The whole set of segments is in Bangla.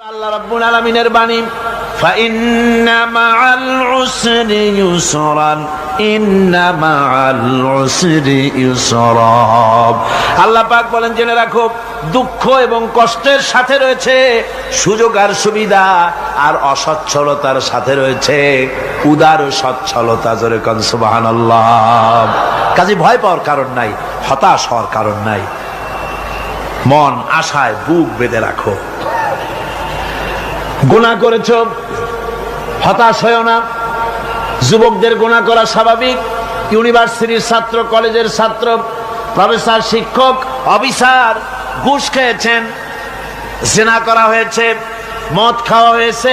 আল্লাহ রাব্বুল আলামিনের বাণী ফাইন্না মাআল উসরি ইউসরান ইন্না মাআল উসরি ইউসরা। আল্লাহ পাক বলেন, জেনে রাখো দুঃখ এবং কষ্টের সাথে রয়েছে সুযোগ আর সুবিধা, আর অসচ্ছলতার সাথে রয়েছে উদার সচ্ছলতা। জোরে কোন সুবহানাল্লাহ। কাজে ভয় পাওয়ার কারণ নাই, হতাশ হওয়ার কারণ নাই। মন আশায় বুক বেঁধে রাখো। গুনাহ করেছো, হতাশ হয়েও না। যুবকদের গুনাহ করা স্বাভাবিক। ইউনিভার্সিটির ছাত্র, কলেজের ছাত্র, প্রফেসর, শিক্ষক, অফিসার ঘুষ খেয়েছেন, জিনা করা হয়েছে, মদ খাওয়া হয়েছে,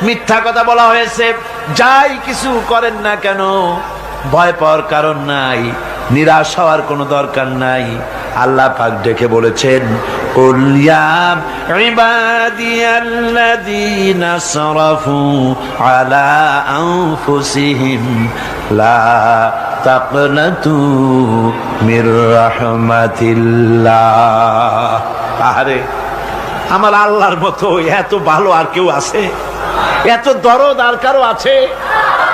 মিথ্যা কথা বলা হয়েছে। যাই কিছু করেন না কেন, ভয় পাওয়ার কারণ নাই, নিরাশ হওয়ার কোনো দরকার নাই। আল্লাহ পাক ডেকে বলেছেন, কুল ইয়া ইবাদিয়াল্লাযীনা আসরাফু আলা আনফুসিহিম লা তাকনাতু মির রাহমাতিল্লাহ। আরে আমার আল্লাহর মতো এত ভালো আর কেউ আছে? এত দরদ আর কারো আছে?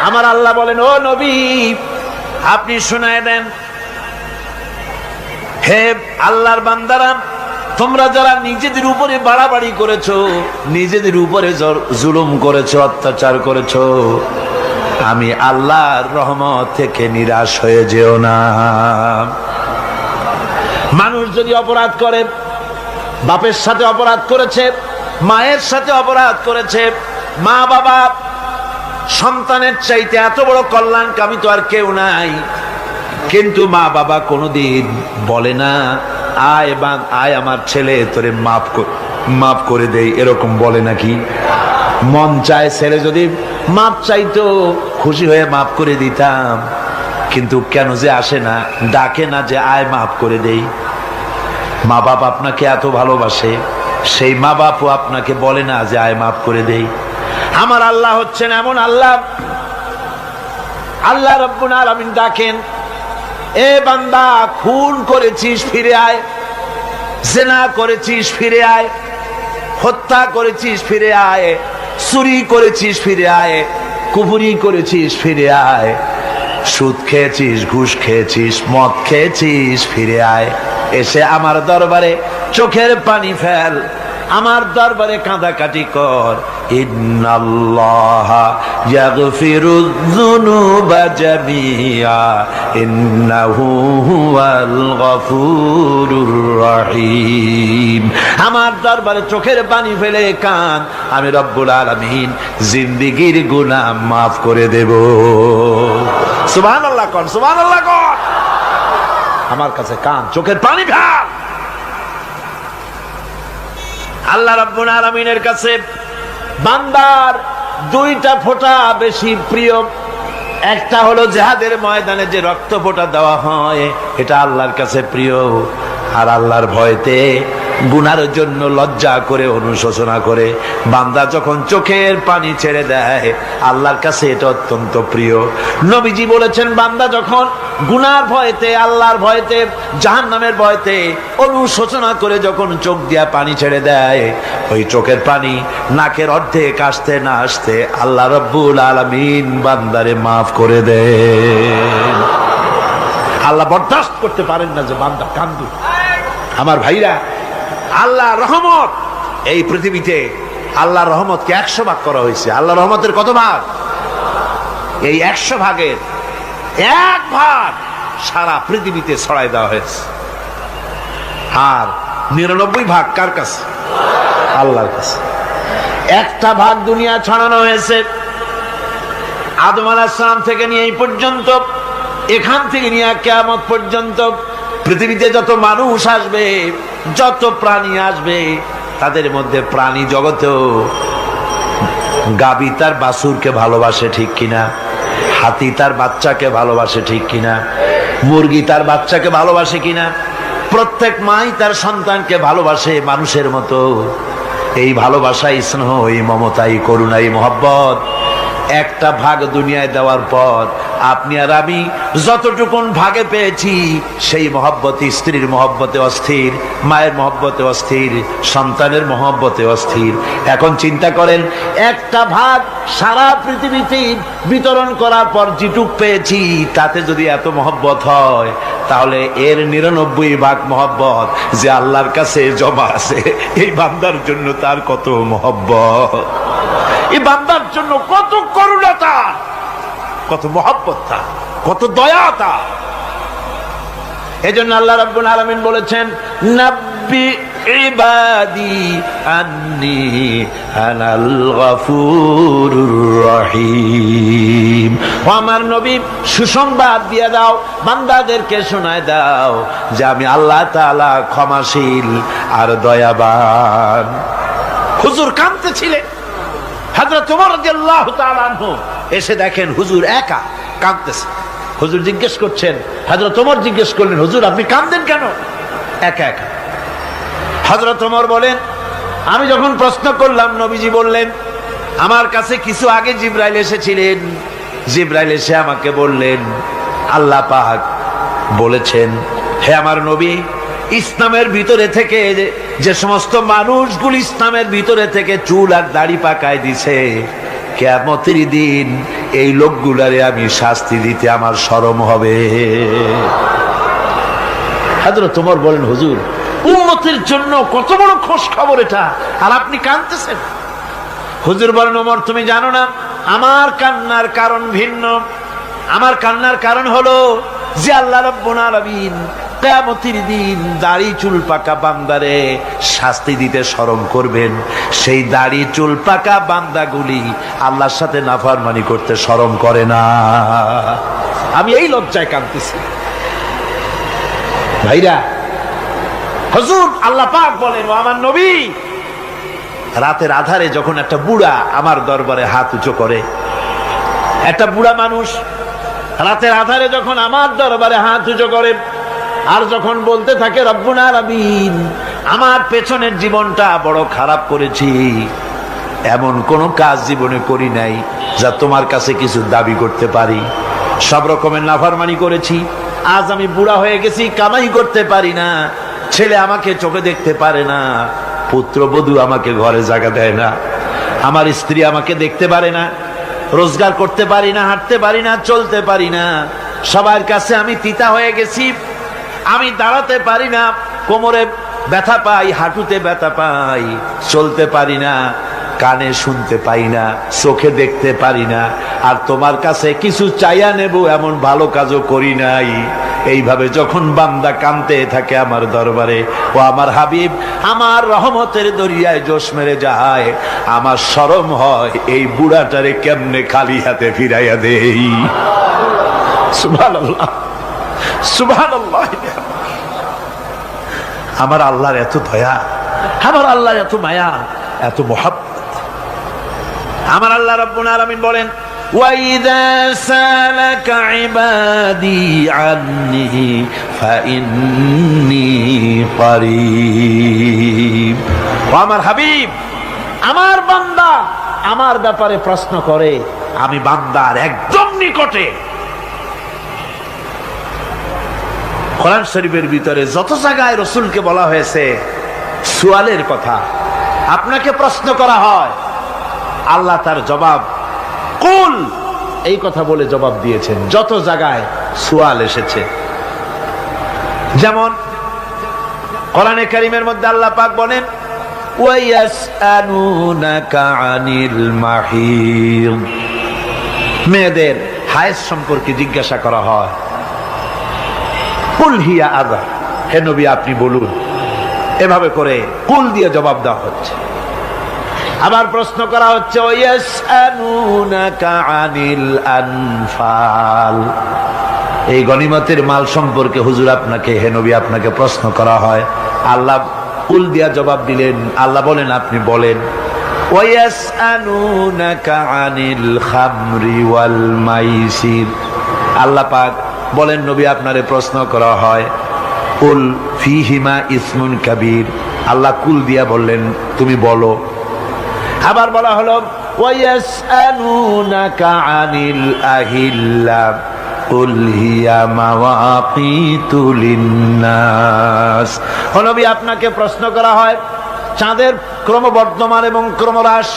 আমার আল্লাহ বলেন, ও নবী আপনি শোনায় দেন, হে আল্লাহর বান্দারা, তোমরা যারা নিজেদের উপরে বাড়াবাড়ি করেছো, নিজেদের উপরে জুলুম করেছো, অত্যাচার করেছো, আমি আল্লাহর রহমত থেকে নিরাশ হয়ে যেও না। মানুষ যদি অপরাধ করে, বাপের সাথে অপরাধ করেছে, মায়ের সাথে অপরাধ করেছে, মা বাবা সন্তানের চাইতে এত বড় কল্যাণকামী তো আর কেউ নাই। কিন্তু মা বাবা কোনোদিন বলে না, আয় আমার ছেলে তোরে মাফ করে দেই, এরকম বলে নাকি? মন চায় ছেলে যদি মাপ চাইতো, খুশি হয়ে মাফ করে দিতাম। কিন্তু কেন যে আসে না, ডাকে না যে আয় মাফ করে দেই। মা বাপ আপনাকে এত ভালোবাসে, সেই মা বাপও আপনাকে বলে না যে আয় মাফ করে দেই। আমার আল্লাহ হচ্ছেন এমন আল্লাহ, আল্লাহ রাব্বুল আলামিন ডাকেন, এ বান্দা খুন করেছিস ফিরে আয়, জিনা করেছিস ফিরে আয়, হত্যা করেছিস ফিরে আয়, চুরি করেছিস ফিরে আয়, কুফরি করেছিস ফিরে আয়, সুদ খেয়েছিস, ঘুষ খেয়েছিস, মদ খেয়েছিস ফিরে আয়। এসে আমার দরবারে চোখের পানি ফেল, আমার দরবারে কাঁদাকাটি কর। ইন্নাল্লাহা ইয়াগফিরুয যুনুবা জামিআ ইন্নাহু হুয়াল গফুরুর রহিম। আমার দরবারে চোখের পানি ফেলে কাঁদ, আমি রব্বুল আলামিন জিন্দেগীর গুনাহ মাফ করে দেব। সুবহানাল্লাহ কর, সুবহানাল্লাহ কর। আমার কাছে কাঁদ, চোখের পানি ফেল। আল্লাহ রাব্বুল আলামিনের কাছে বান্দার দুইটা ফোঁটা বেশি প্রিয়। একটা হলো জিহাদের ময়দানে যে রক্ত ফোঁটা দেওয়া হয়, এটা আল্লাহর কাছে প্রিয়। আর আল্লাহর ভয়তে গুনার জন্য লজ্জা করে, অনুশোচনা করে বান্দা যখন চোখের পানি ছেড়ে দেয়, আল্লাহর কাছে এটা অত্যন্ত প্রিয়। নবীজি বলেছেন, বান্দা যখন গুনার ভয়তে, আল্লাহর ভয়তে, জাহান্নামের ভয়তে অনুশোচনা করে যখন চোখ দিয়া পানি ছেড়ে দেয়, ওই চোখের পানি নাকের অর্ধেক আসতে না আসতে আল্লাহ রাব্বুল আলামিন বান্দারে মাফ করে দেন। আল্লাহ বরদাস্ত করতে পারেন না যে বান্দা কান্দু। আমার ভাইরা, আল্লাহ রহমত এই পৃথিবীতে, আল্লাহ রহমতকে 100 ভাগ করা হয়েছে। আল্লাহ রহমতের কত ভাগ? এই 100 ভাগের 1 ভাগ সারা পৃথিবীতে ছড়াই দেওয়া হয়েছে। আর 99 ভাগ কার কাছে? আল্লাহর কাছে। 1টা ভাগ দুনিয়া ছড়ানো হয়েছে আদম আলাইহিস সালাম থেকে নিয়ে এই পর্যন্ত, এখান থেকে নিয়ে কিয়ামত পর্যন্ত পৃথিবীতে যত মানুষ আসবে, যত প্রাণী আসবে, তাদের মধ্যে প্রাণী জগতেও গাবি তার বাছুরকে ভালোবাসে, ঠিক কিনা? হাতি তার বাচ্চাকে ভালোবাসে, ঠিক কিনা? মুরগি তার বাচ্চাকে ভালোবাসে কিনা? প্রত্যেক মাই তার সন্তানকে ভালোবাসে মানুষের মতো। এই ভালোবাসা, স্নেহ, এই মমতা, এই করুণা, এই মহব্বত 1টা ভাগ দুনিয়ায় দেওয়ার পর আপনি আর আমি যতটুকুন ভাগে পেয়েছি সেই মহব্বতে, স্ত্রীর মহব্বতে অস্থির, মায়ের মহব্বতে অস্থির, সন্তানের মহব্বতে অস্থির। এখন চিন্তা করেন, একটা ভাগ সারা পৃথিবীতে বিতরণ করার পর যেটুক পেয়েছি তাতে যদি এত মহব্বত হয়, তাহলে এর 99 ভাগ মহব্বত যে আল্লাহর কাছে জমা আছে, এই বান্দার জন্য তার কত মহব্বত, এই বান্দার জন্য কত করুণা তার, কত মহব্বত তার, কত দয়া তার। এজন্য আল্লাহ রাব্বুল আলামিন বলেছেন, নাব্বি ইবাদি আন্নি আনাল গফুরুর রহিম। ও আমার নবী, সুসংবাদ দিয়ে দাও, বান্দাদেরকে শোনায় দাও যে আমি আল্লাহ তাআলা ক্ষমাশীল আর দয়াবান। হুজুর কাঁদতেছিলেন, হযরত ওমর রাদিয়াল্লাহু তাআলা আনহু এসে দেখেন হুজুর একা কাঁদতেছে। হুজুর জিজ্ঞেস করছেন, হযরত ওমর জিজ্ঞেস করলেন, হুজুর আপনি কাঁদেন কেন একা একা? হযরত ওমর বলেন, আমি যখন প্রশ্ন করলাম নবীজি বললেন, আমার কাছে কিছু আগে জিবরাইল এসেছিলেন, জিবরাইল এসে আমাকে বললেন আল্লাহ পাক বলেছেন, হে আমার নবী, ইসলামের ভিতরে থেকে যে সমস্ত মানুষগুলো ইসলামের ভিতরে থেকে চুল আর দাড়ি পাকায় দিছে, কিয়ামতের দিন এই লোকগুলারে আমি শাস্তি দিতে আমার শরম হবে। হযরত ওমর বলেন, হুজুর উম্মতের জন্য কত বড় খোঁজ খবর এটা, আর আপনি কাঁদতেছেন। হুজুর বলেন, ওমর তুমি জানো না আমার কান্নার কারণ ভিন্ন। আমার কান্নার কারণ হলো যে আল্লাহ রাব্বুল আলামিন কিয়ামতের দিন দাড়ি চুল পাকা বান্দারে শাস্তি দিতে শরম করবেন, সেই দাড়ি চুল পাকা বান্দাগুলি আল্লাহর সাথে নাফরমানি করতে শরম করে না। আমি এই লজ্জায় কাঁদতেছি। ভাইরা, হুজুর আল্লাহ পাক বলেন, ও আমার নবী, রাতের আধারে যখন একটা বুড়া আমার দরবারে হাত উঁচু করে, একটা বুড়া মানুষ রাতের আধারে যখন আমার দরবারে হাত উঁচু করে আর যখন বলতে থাকে, রব্বুল আলামিন আমার পেছনের জীবনটা বড় খারাপ করেছি, এমন কোন কাজ জীবনে করি নাই যা তোমার কাছে কিছু দাবি করতে পারি, সব রকমের নাফরমানি করেছি, আজ আমি বুড়া হয়ে গেছি, কামাই করতে পারি না, ছেলে আমাকে চোখে দেখতে পারে না, পুত্রবধূ আমাকে ঘরে জায়গা দেয় না, আমার স্ত্রী আমাকে দেখতে পারে না, রোজগার করতে পারি না, হাঁটতে পারি না, চলতে পারি না, সবার কাছে আমি তিতা হয়ে গেছি, আমি দাঁড়াতে পারি না, কোমরে ব্যথা পাই, হাঁটুতে ব্যথা পাই, চলতে পারি না, কানে শুনতে পাই না, চোখে দেখতে পারি না, আর তোমার কাছে কিছু চাইয়া নেব এমন ভালো কাজও করি নাই। এইভাবে যখন বান্দা কাঁদতে থাকে আমার দরবারে, ও আমার হাবিব আমার রহমতের দরিয়ায় জোশ মেরে যায়, আমার শরম হয় এই বুড়াটারে কেমনে খালি হাতে ফিরাইয়া দেই। সুবহানাল্লাহ, সুবহানাল্লাহ। আমার আল্লাহর এত দয়া, আমার আল্লাহর এত মায়া, এত মহব্বত। আমার আল্লাহ রাব্বুল আলামিন বলেন, وَإِذَا سَأَلَكَ عِبَادِي عَنِّي فَإِنِّي قَرِيبٌ। ও আমার হাবিব, আমার বান্দা আমার ব্যাপারে প্রশ্ন করে, আমি বান্দার একদম নিকটে। কোরআন শরীফের ভিতরে যত জায়গায় রাসূলকে বলা হয়েছে সুয়ালের কথা, আপনাকে প্রশ্ন করা হয়, আল্লাহ তার জবাব কুল এই কথা বলে জবাব দিয়েছেন। যত জায়গায় সুয়াল এসেছে, যেমন কোরআনে কারীমের মধ্যে আল্লাহ পাক বলেন, ওয়ায়াসআলুনাকা আনিল মাহিদ, মেয়েদের হায়েজ সম্পর্কে জিজ্ঞাসা করা হয়, কুল হিয়া আযা, হে নবী আপনি বলুন। এভাবে করে কুল দিয়ে জবাব দেওয়া হচ্ছে। আবার প্রশ্ন করা হচ্ছে, ওয়ায়াসআলুনাকা আনিল আনফাল, এই গনিমতের মাল সম্পর্কে হুজুর আপনাকে, হে নবী আপনাকে প্রশ্ন করা হয়। আল্লাহ কুল দিয়া জবাব দিলেন, আল্লাহ বলেন আপনি বলেন। ওয়ায়াসআলুনাকা আনিল খামরি ওয়াল মাইসির, আল্লাহ পাক বলেন নবী আপনারে প্রশ্ন করা হয়, কুল ফীহিমা ইসমুন কাবীর, আল্লাহ কুল দিয়া বললেন তুমি বলো। আবার বলা হলো, ওয়ায়াসআলুনাকা আনিল আহিল্লা, কুল হিয়া মাওয়াকিতু লিন্নাস। ও নবী, আপনাকে প্রশ্ন করা হয় চাঁদের ক্রমবর্ধমান এবং ক্রমহ্রাস,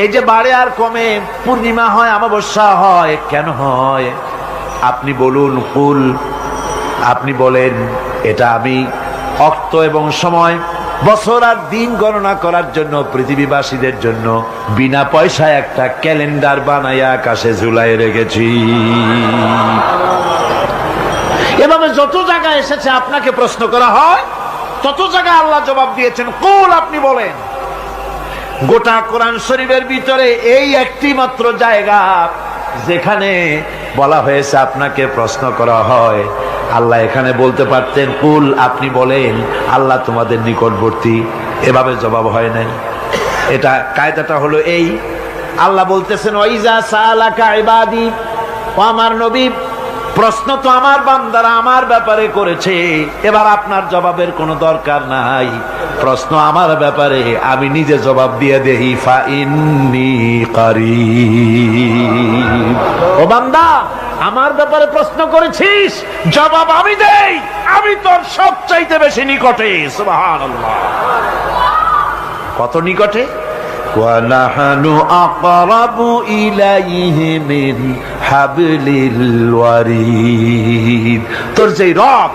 এই যে বাড়ে আর কমে, পূর্ণিমা হয় অমাবস্যা হয়, কেন হয়? আপনি বলুন। কুল, আপনি বলেন, এটা আমি অক্ত এবং সময়, বছর আর দিন গণনা করার জন্য পৃথিবীবাসীদের জন্য বিনা পয়সায় একটা ক্যালেন্ডার বানাইয়া আকাশে ঝুলাই রেখেছি। এভাবে যত জায়গায় এসেছে আপনাকে প্রশ্ন করা হয়, তত জায়গায় আল্লাহ জবাব দিয়েছেন কুল, আপনি বলেন। গোটা কোরআন শরীফের ভিতরে এই একটি মাত্র জায়গা যেখানে বলা হয়েছে আপনাকে প্রশ্ন করা হয়। আল্লাহ এখানে বলতে পারতেন কুল, আপনি বলেন, আল্লাহ তোমাদের নিকটবর্তী, এভাবে জবাব হয় নাই। এটা কায়দাটা হলো এই, আল্লাহ বলতেছেন ওয়াইজা সালাকা ইবাদি, ও আমার নবী, প্রশ্ন তো আমার বান্দারা আমার ব্যাপারে করেছে, এবার আপনার জবাবের কোনো দরকার নাই। প্রশ্ন আমার ব্যাপারে, আমি নিজে জবাব দিয়ে দেই, ফা ইন্নী কারীব। ও বান্দা, আমার ব্যাপারে প্রশ্ন করেছিস, জবাব আমি দেই, আমি তোর সবচাইতে বেশি নিকটে। সুবহানাল্লাহ, কত নিকটে? ওয়ানাহানু আকরাবু ইলাইহি মিন হাবলিল ওয়ারিদ। তোর যে রগ,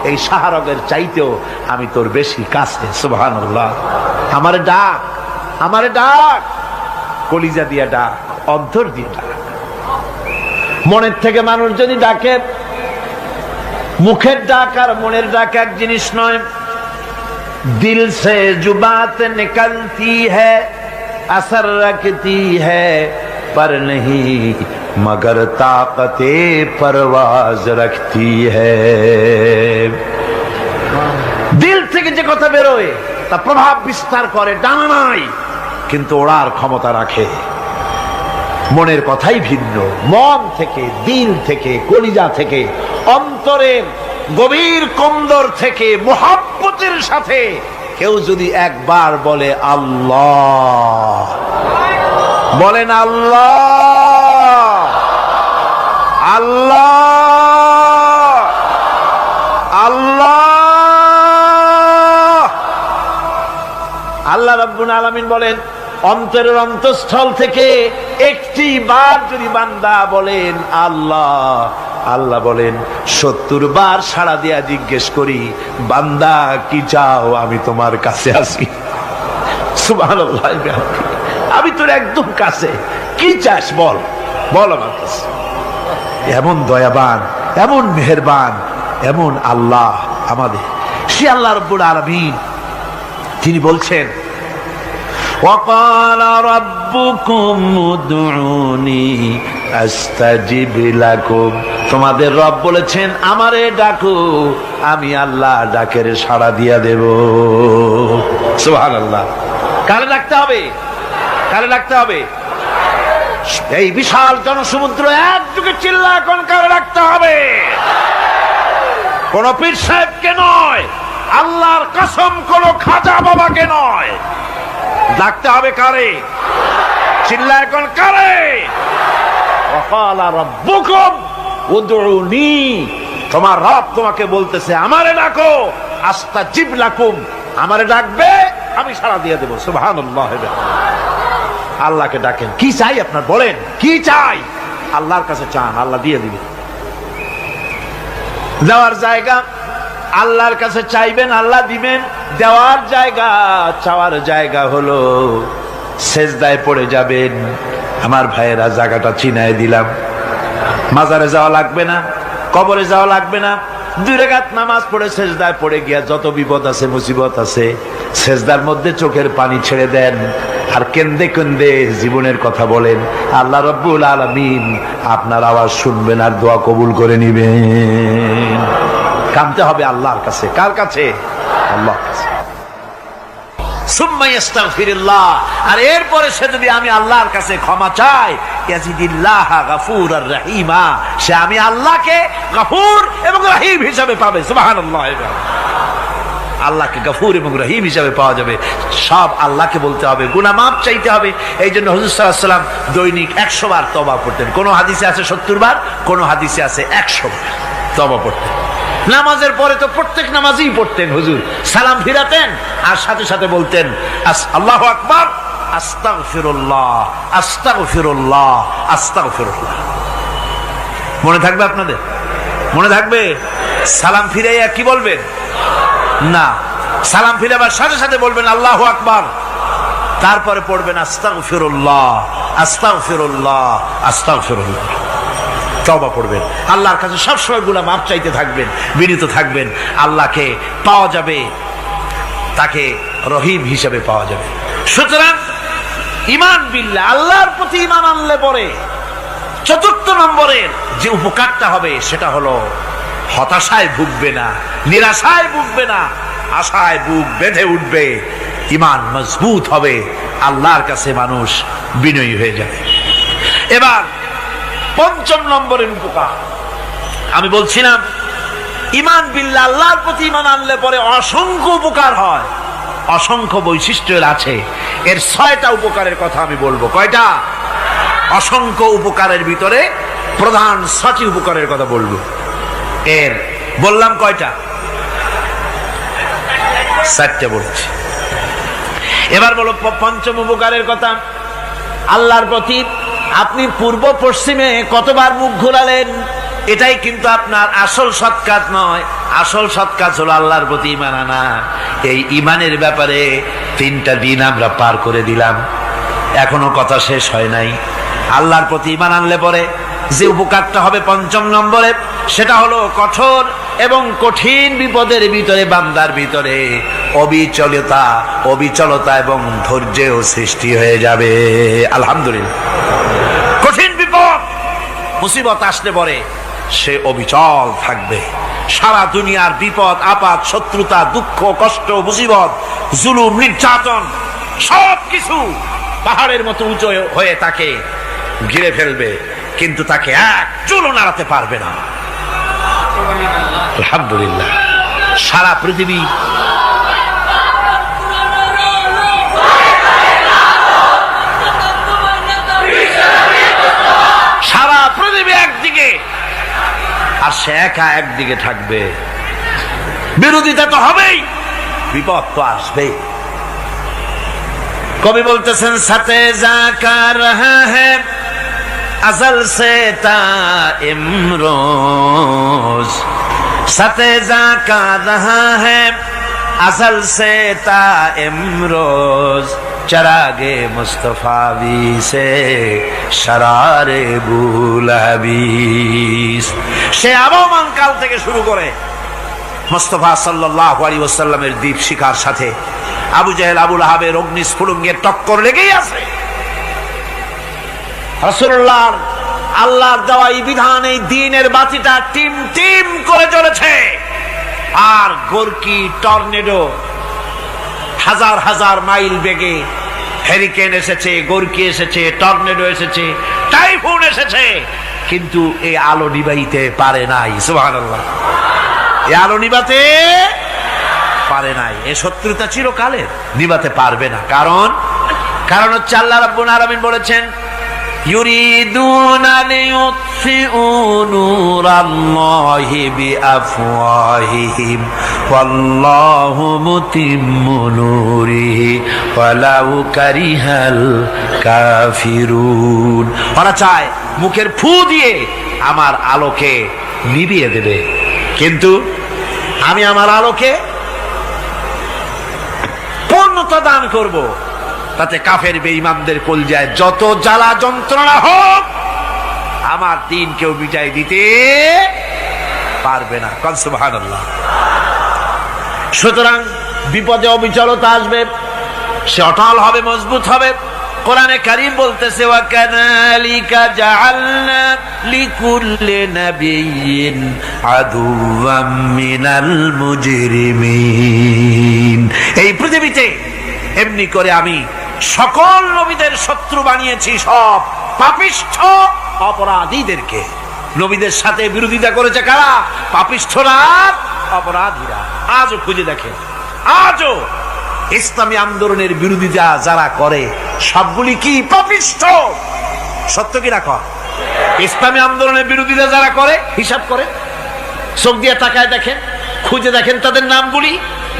এই শাহরগের চাইতেও আমি তোর বেশি কাছে। সুবহানাল্লাহ। আমারে ডাক, আমারে ডাক, কলিজা দিয়া ডাক, অন্তর দিয়ে ডাক। মনের থেকে মানুষ যদি ডাকে, মুখের ডাক আর মনের ডাক এক জিনিস নয়। দিল সে জুবাত নিকলতি হ্যায়, असर रखती है पर नहीं मगर ताकते परवाज रखती है। দিল থেকে যে কথা বেরোয় তা প্রভাব বিস্তার করে, ডানা নাই কিন্তু ওড়ার ক্ষমতা রাখে। মনের কথাই ভিন্ন। মন থেকে, দিল থেকে, কলিজা থেকে, অন্তরের গভীর কন্দর থেকে মুহাব্বতের সাথে কেউ যদি একবার বলে আল্লাহ, বলেন আল্লাহ, আল্লাহ, আল্লাহ, আল্লাহ রাব্বুল আলামিন বলেন, অন্তরের অন্তঃস্থল থেকে একটি বার যদি বান্দা বলেন আল্লাহ, আল্লাহ বলেন 70 বার সাড়া দিয়া জিজ্ঞেস করি, বান্দা কি চাও, আমি তোমার কাছে আসি। সুবহানাল্লাহ, আমি তোর একদম কাছে, কি চাস বল, বল আমার কাছে। এমন দয়াবান, এমন মেহেরবান, এমন আল্লাহ আমাদের। সে আল্লাহ রাব্বুল আলামিন, তিনি বলছেন وقال ربكم ادعوني استجب لكم। তোমাদের রব বলেছেন আমারে ডাকো, আমি আল্লাহ ডাকের সাড়া দিয়া দেব। সুবহানাল্লাহ। কারে ডাকতে হবে? কারে ডাকতে হবে? এই বিশাল জনসমুদ্র একযোগে চিল্লায় কোন কারে ডাকতে হবে? কোন পীর সাহেবকে নয়, আল্লাহর কসম কোন খাজা বাবাকে নয়, ডাকতে হবে কারে? চিল্লায় কোন কারে? ওয়াকালা রাব্বুকুম উদউনি, তোমার রব তোমাকে বলতেছে আমারে ডাকো, আস্তাজিব লাকুম, আমারে ডাকবে আমি সাড়া দিয়ে দেব। সুবহানাল্লাহ। আল্লাহকে ডাকেন, কি চাই আপনার বলেন, কি চাই? আল্লাহর কাছে চান, আল্লাহ দিয়ে দিবেন। দেওয়ার জায়গা আল্লাহর কাছে চাইবেন, আল্লাহ দিবেন। দেওয়ার জায়গা, চাওয়ার জায়গা হলো সেজদায় পড়ে যাবেন। আমার ভাইয়েরা, জায়গাটা চিনায় দিলাম। মাজারে যাওয়া লাগবে না, কবরে যাওয়া লাগবে না। 2 রাকাত নামাজ পড়ে সেজদায় পড়ে গিয়া যত বিপদ আছে, মুসিবত আছে, সেজদার মধ্যে চোখের পানি ছেড়ে দেন আর কেন্দে কেন্দে জীবনের কথা বলেন। আল্লাহ রাব্বুল আলামিন আপনার আওয়াজ শুনবেন আর দোয়া কবুল করে নিবেন। কাঁদতে হবে আল্লাহর কাছে। কার কাছে? আল্লাহর কাছে। সুম্মা ইস্তাগফিরুল্লাহ, আর এরপরে সে যদি আমি আল্লাহর কাছে ক্ষমা চাই, ইয়াজিদিল্লাহ গফুরার রহিমা, সে আমি আল্লাহকে গফুর এবং রহিম হিসাবে পাবে। সুবহানাল্লাহ। আল্লাহকে গফুর এবং রহিম হিসাবে পাওয়া যাবে। সব আল্লাহকে বলতে হবে, গুনাহ মাফ চাইতে হবে। এই জন্য হুজুর সাল্লাল্লাহু আলাইহি ওয়াসাল্লাম দৈনিক 100 বার তওবা পড়তেন। কোন হাদিসে আছে 70 বার, কোন হাদিসে আছে 100 বার তওবা পড়তেন। নামাজের পরে তো প্রত্যেক নামাজই পড়তেন হুজুর, সালাম ফিরাতেন আর সাথে সাথে বলতেন আল্লাহু আকবার, আস্তাগফিরুল্লাহ, আস্তাগফিরুল্লাহ, আস্তাগফিরুল্লাহ। মনে থাকবে আপনাদের? মনে থাকবে? সালাম ফিরাইয়া কি বলবেন? না, সালাম ফিরাবার সাথে সাথে বলবেন আল্লাহু আকবার, তারপরে পড়বেন আস্তাগফিরুল্লাহ, আস্তাগফিরুল্লাহ, আস্তাগফিরুল্লাহ। তওবা পড়বেন, আল্লাহর কাছে সবসময় গুনাহ মাফ চাইতে থাকবেন, বিনীত থাকবেন। আল্লাহকে পাওয়া যাবে, তাকে রহিম হিসেবে পাওয়া যাবে। সুতরাং ঈমান বিল্লাহ, আল্লাহর প্রতি ঈমান আনলে পরে চতুর্থ নম্বরের যে উপকারটা হবে সেটা হলো হতাশায় ভুগবে না, নিরাশায় ভুগবে না, আশায় বুক বেঁধে উঠবে, ঈমান মজবুত হবে, আল্লাহর কাছে মানুষ বিনয়ী হয়ে যাবে। এবার পঞ্চম নম্বরের উপকার আমি বলছিলাম, ঈমান বিল্লাহ, আল্লাহর প্রতি ঈমান আনলে পরে অসংখ্য উপকার হয়, অসংখ্য বৈশিষ্ট্য আছে। এর 6টা উপকারের কথা আমি বলবো। কয়টা? অসংখ্য উপকারের ভিতরে প্রধান 6টি উপকারের কথা বলবো। এর বললাম কয়টা? 4টে বলেছি। এবার বলো পঞ্চম উপকারের কথা। আল্লাহর প্রতি আপনি পূর্ব পশ্চিমে কতবার মুখ ঘোরালেন, এটাই কিন্তু আপনার আসল সৎ কাজ নয়। আসল সৎ কাজ হলো আল্লাহর প্রতি ঈমান আনা। এই ঈমানের ব্যাপারে 3টা দিন আমরা পার করে দিলাম, এখনো কথা শেষ হয় নাই। আল্লাহর প্রতি ঈমান আনলে পরে যে উপকারটা হবে পঞ্চম নম্বরে, সেটা হলো কঠোর এবং কঠিন বিপদের ভিতরে বান্দার ভিতরে অবিচলতা এবং ধৈর্যের সৃষ্টি হয়ে যাবে। আলহামদুলিল্লাহ। কঠিন বিপদ মুসিবত আসলে পরে সে অবিচল থাকবে। সারা দুনিয়ার বিপদ আপদ, শত্রুতা, দুঃখ, কষ্ট, মুসিবত, জুলুম, নির্যাতন সবকিছু পাহাড়ের মতো উঁচু হয়ে তাকে ঘিরে ফেলবে, কিন্তু তাকে এক চুলও নাড়াতে পারবে না। আলহামদুলিল্লাহ। সারা পৃথিবী একদিকে আর সে একা একদিকে থাকবে। বিরোধিতা তো হবেই, বিপদ তো আসবেই। কবি বলতেছেন, সাথে জাকা রহা হ্যায় अज़ल से ता इमरोज, सतेजा का रहा है अज़ल से ता इमरोज, चरागे मुस्तफावी से शरारे बुलहबीस। সে আবহমান কাল থেকে শুরু করে মুস্তাফা সাল্লাল্লাহু আলাইহি ওয়াসাল্লামের দীপ শিখার সাথে আবু জাহেল, আবু লাহাবের অগ্নিস্ফুলিঙ্গের টক্কর লেগেই আছে। রাসূলুল্লাহর আল্লাহর দেওয়া এই বিধান, এই দ্বীনের বাতিটা টিম টিম করে চলেছে। আর গোরকি, টর্নেডো, হাজার হাজার মাইল বেগে হেরিকেন এসেছে, গোরকি এসেছে, টর্নেডো এসেছে, টাইফুন এসেছে, কিন্তু এই আলো নিবাইতে পারে নাই। সুবহানাল্লাহ। এই আলো নিবাতে পারে নাই। এই শত্রুতা চিরকালের, নিবাতে পারবে না। কারণ হচ্ছে আল্লাহ রাব্বুল আলামিন বলেছেন, ইউরিদুনা লিইউতফিউ নূরাল্লাহি বিআফওয়াহিহিম ওয়াল্লাহু মুতিম্মু নূরিহি ওয়ালাউ কারিহাল কাফিরুন। ওরা চায় মুখের ফু দিয়ে আমার আলোকে নিভিয়ে দেবে, কিন্তু আমি আমার আলোকে পূর্ণতা দান করব। তাতে কাফের বেঈমানদের কলজায় যত জ্বালা যন্ত্রণা হোক, আমার দিন কেউ মিটাই দিতে পারবে না। সুবহানাল্লাহ। সুতরাং বিপদে অবিচলতা আসবে, সে অটল হবে, মজবুত হবে। কোরআনে কারীম বলতেছে, ওয়া কাযালিকা জাআলনা লিকুল্লি নাবিয়্যিন আদুওয়াম মিনাল মুজরিমিন। এই পৃথিবীতে এমনি করে আমি সকল নবীদের শত্রু বানিয়েছি, সব পাপিষ্ঠ অপরাধীদেরকে। নবীদের সাথে বিরোধিতা করেছে কারা? পাপিষ্ঠরা, অপরাধীরা। আজও খুঁজে দেখেন আজও ইসলামী আন্দোলনের বিরোধিতা যারা করে সবগুলি কি পাপিষ্ঠ। সত্য কি না কর? ইসলামী আন্দোলনের বিরোধিতা যারা করে হিসাব করে, চোখ দিয়ে তাকায় দেখেন, খুঁজে দেখেন তাদের নামগুলি।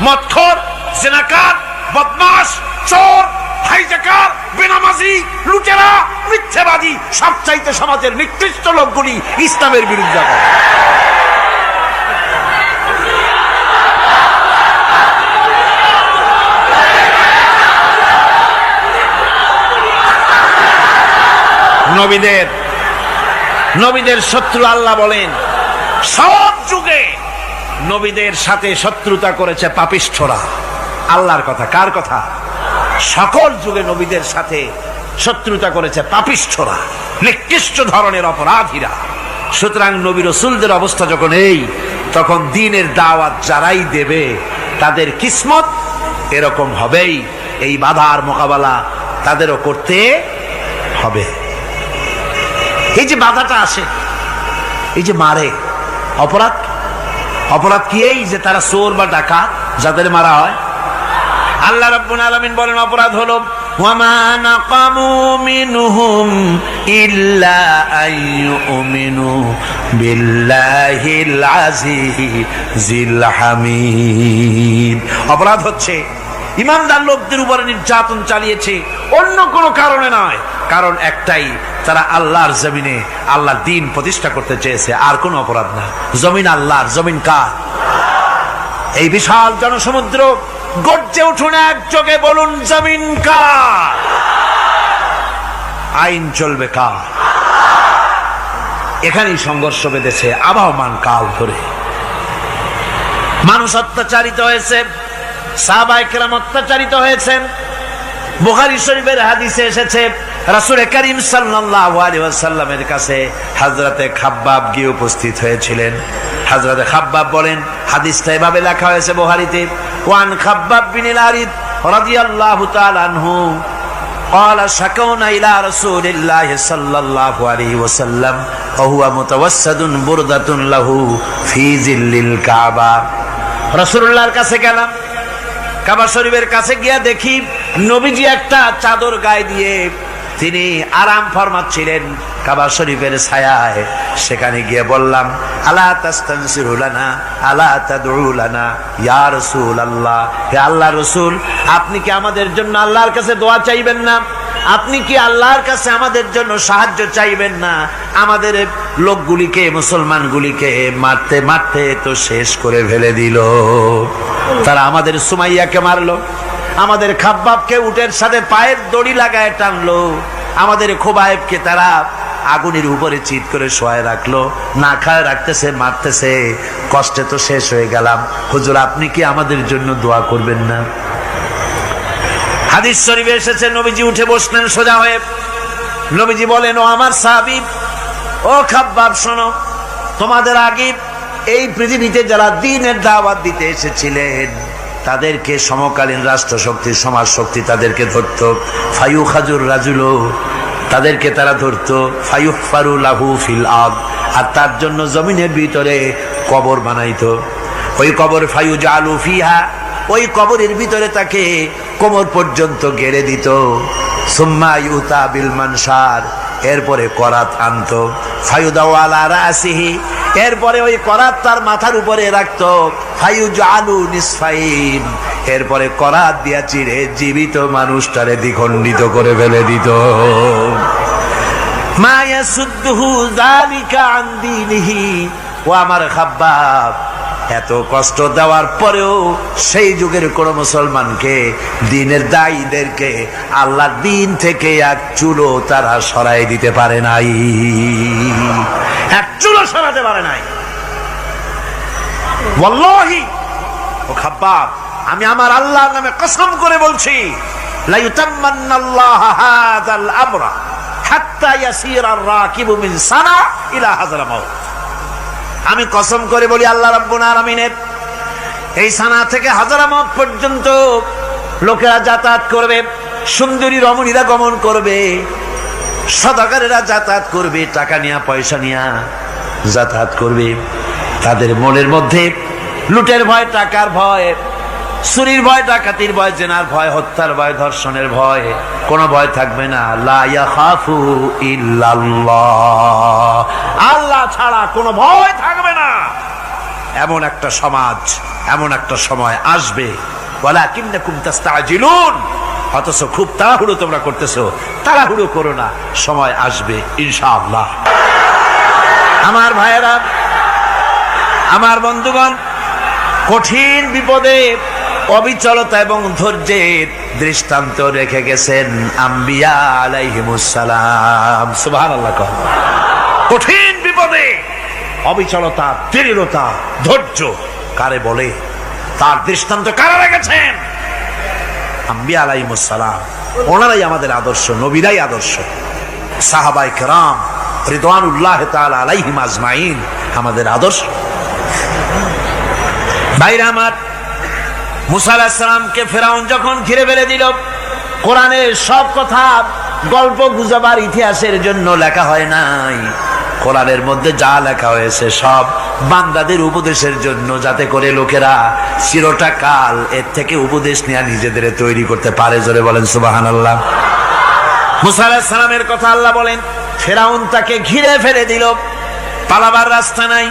মদখোর, জিনাকার, বদমাশ, চোর, হাইজাকার, বেনামাজি, লুটেরা, মিথ্যাবাদী, সবচাইতে সমাজের নিকৃষ্ট লোকগুলি ইসলামের বিরুদ্ধে করে। নবীদের শত্রু আল্লাহ বলেন সব যুগে নবীদের সাথে শত্রুতা করেছে পাপিষ্ঠরা। আল্লাহর কথা, কার কথা? সকল যুগে নবীদের সাথে শত্রুতা করেছে পাপিষ্ঠরা, নিকৃষ্ট ধরনের অপরাধীরা। সুতরাং নবী রাসূলদের অবস্থা যখন এই, তখন দ্বীনের দাওয়াত যারাই দেবে তাদের কিসমত এরকম হবেই। এই বাধার মোকাবেলা তাদেরও করতে হবে। এই যে বাধাটা আসে, এই যে মারে, অপরাধ কি? এই যে তারা চোর বা ডাকাত যাদের মারা হয়। আল্লাহ রাব্বুল আলামিন বলেন অপরাধ হলো ওয়ামা নাকামু মিনহুম ইল্লা আইয়ুমিনু বিল্লাহিল আজিজিল হামিদ। অপরাধ হচ্ছে ইমানদার লোকদের উপরে নির্যাতন চালিয়েছে, অন্য কোনো কারণে নয়। কারণ একটাই, তারা আল্লাহর জমিনে আল্লাহর দ্বীন প্রতিষ্ঠা করতে চেয়েছে, আর কোনো অপরাধ না। জমিন আল্লাহর, জমিন কার? এই বিশাল জনসমুদ্র গর্জে উঠুন একযোগে, বলুন জমিন কার? আইন চলবে কার? এখানেই সংঘর্ষ বেঁধেছে আবহমান কাল ধরে। মানুষ অত্যাচারিত হয়েছে, সাহাবায়ে কেরাম অত্যাচারিত হয়েছেন। বুখারী শরীফের হাদিসে এসেছে রাসূল করিম সাল্লাল্লাহু আলাইহি ওয়াসাল্লামের কাছে হযরতে খাব্বাব গিয়ে উপস্থিত হয়েছিলেন। হযরতে খাব্বাব বলেন, হাদিসটা এভাবে লেখা হয়েছে বুখারীতে, ওয়ান খাব্বাব বিন আরিদ রাদিয়াল্লাহু তাআলা আনহু قال شكونا إلى رسول الله صلى الله عليه وسلم وهو متوسد بردة له في ظل الكعبة। রাসূলুল্লাহর কাছে গেলাম, কাবা শরীফের কাছে গিয়া দেখি নবীজি একটা চাদর গায়ে দিয়ে তিনি আরাম ফরমাচ্ছিলেন কাবা শরীফের ছায়ায়। সেখানে গিয়ে বললাম, আলা তাস্তানসিরু লানা আলা তাদউ লানা ইয়া রাসূলুল্লাহ, হে আল্লাহর রাসূল, আপনি কি আমাদের জন্য আল্লাহর কাছে দোয়া চাইবেন না? আপনি কি আল্লাহর কাছে আমাদের জন্য সাহায্য চাইবেন না? আমাদের লোকগুলিকে, মুসলমানগুলিকে মারতে মারতে তো শেষ করে ফেলে দিল। তারা আমাদের সুমাইয়াকে মারলো, আমাদের খাব্বাবকে উটের সাথে পায়ের দড়ি লাগায় টানলো, আমাদের খোবায়েবকে তারা আগুনের উপরে চিৎ করে শোয়ায় রাখলো, না খায় রাখতেছে, মারতেছে, কষ্টে তো শেষ হয়ে গেলাম। হুজুর, আপনি কি আমাদের জন্য দোয়া করবেন না? হাদিস শরীফে এসেছে নবীজি উঠে বসলেন সোজা হয়ে। নবীজি বলেন, ও আমার সাহাবী, ও খাব্বাব, শোনো, তোমাদের আগে এই পৃথিবীতে যারা দ্বীনের দাওয়াত দিতে এসেছিলেন তাদেরকে সমকালীন রাষ্ট্র শক্তি, সমাজ শক্তি তাদেরকে ধরত। ফায়ু খাজুর রাজুলো, তাদেরকে তারা ধরত। ফায়ুহফারু লাহু ফিল আরদ, আর তার জন্য জমিনের ভিতরে কবর বানাইতো। ওই কবর ফায়ু জালু ফিহা, ওই কবরের ভিতরে তাকে কোমর পর্যন্ত গেড়ে দিত। সুম্মা ইউতা বিল মানসার, এরপরে করাত আনতো। ফায়ুদাউ আলা রাসিহি, এরপরে ওই করাত তার মাথার উপরে রাখতো। ফায়ুজালু নিসফাইন, এরপরে করাত দিয়া চিরে জীবিত মানুষটারে দ্বিখণ্ডিত করে ফেলে দিত। মা ইয়াসুদ্দুহু যালিকা আন দীনিহি, ও আমার খাব্বাব, এত কষ্ট দেওয়ার পরেও সেই যুগের কোন মুসলমানকে, দ্বীনের দায়ীদেরকে আল্লাহর দ্বীন থেকে এক চুলো তারা সরাই দিতে পারে নাই, এক চুলো সরাতে পারে নাই। ওয়াল্লাহি, ও খাব্বাব, আমি আমার আল্লাহর নামে কসম করে বলছি, লা ইউতাম্মান্নাল্লাহু হাযাল আমরা হাত্তা ইয়াসিরার রাকিবু মিন সানা ইলা হাযরামাউত। আমি কসম করে বলি, আল্লাহ রাব্বুল আলামিনের এই সানা থেকে হাজারামাউত পর্যন্ত লোকেরা যাতায়াত করবে, সুন্দরী রমণীরা গমন করবে, সদাগরেরা যাতায়াত করবে, টাকা নিয়া পয়সা নিয়া যাতায়াত করবে। তাদের মনের মধ্যে লুটের ভয়, টাকার ভয়, চুরির ভয়, ডাকাতির ভয়, জেনার ভয়, হত্যার ভয়, ধর্ষণের ভয়, কোনো ভয় থাকবে না। লা ইয়াখাফু ইল্লাল্লাহ, আল্লাহ ছাড়া কোনো ভয় থাকবে না। এমন একটা সমাজ, এমন একটা সময় আসবে। ওয়ালাকিন্নাকুম তাস্তাজিলুন, অথচ খুব তাড়াহুড়ো তোমরা করতেছো। তাড়াহুড়ো করো না, সময় আসবে ইনশাআল্লাহ। আমার ভাইয়েরা, আমার বন্ধুগণ, কঠিন বিপদে অবিচলতা এবং ধৈর্যের দৃষ্টান্ত রেখে গেছেন আম্বিয়া আলাইহিমুস সালাম। সুবহানাল্লাহ। কঠিন বিপদে অবিচলতা, দৃঢ়তা, ধৈর্য কারে বলে, তার দৃষ্টান্ত কারা রেখেছেন? আম্বিয়া আলাইহিমুস সালাম। ওনারাই আমাদের আদর্শ, নবীরাই আদর্শ। সাহাবায়ে কেরাম রিদওয়ানুল্লাহ তাআলা আলাইহিম আজমাইন আমাদের আদর্শ। ভাইরা আমার, মুসা আলাইহিস সালামকে ফেরাউন যখন ঘিরে ফেলে দিল, কোরআনের সব কথা গল্প গুজবার ইতিহাসের জন্য লেখা হয় নাই। কোরআনের মধ্যে যা লেখা হয়েছে সব বান্দাদের উপদেশের জন্য, যাতে করে লোকেরা চিরটা কাল এর থেকে উপদেশ নিয়ে নিজেদের তৈরি করতে পারে। জোরে বলেন সুবহানাল্লাহ। মুসা আলাইহিস সালামের কথা আল্লাহ বলেন, ফেরাউন তাকে ঘিরে ফেলে দিল, পালাবার রাস্তা নাই।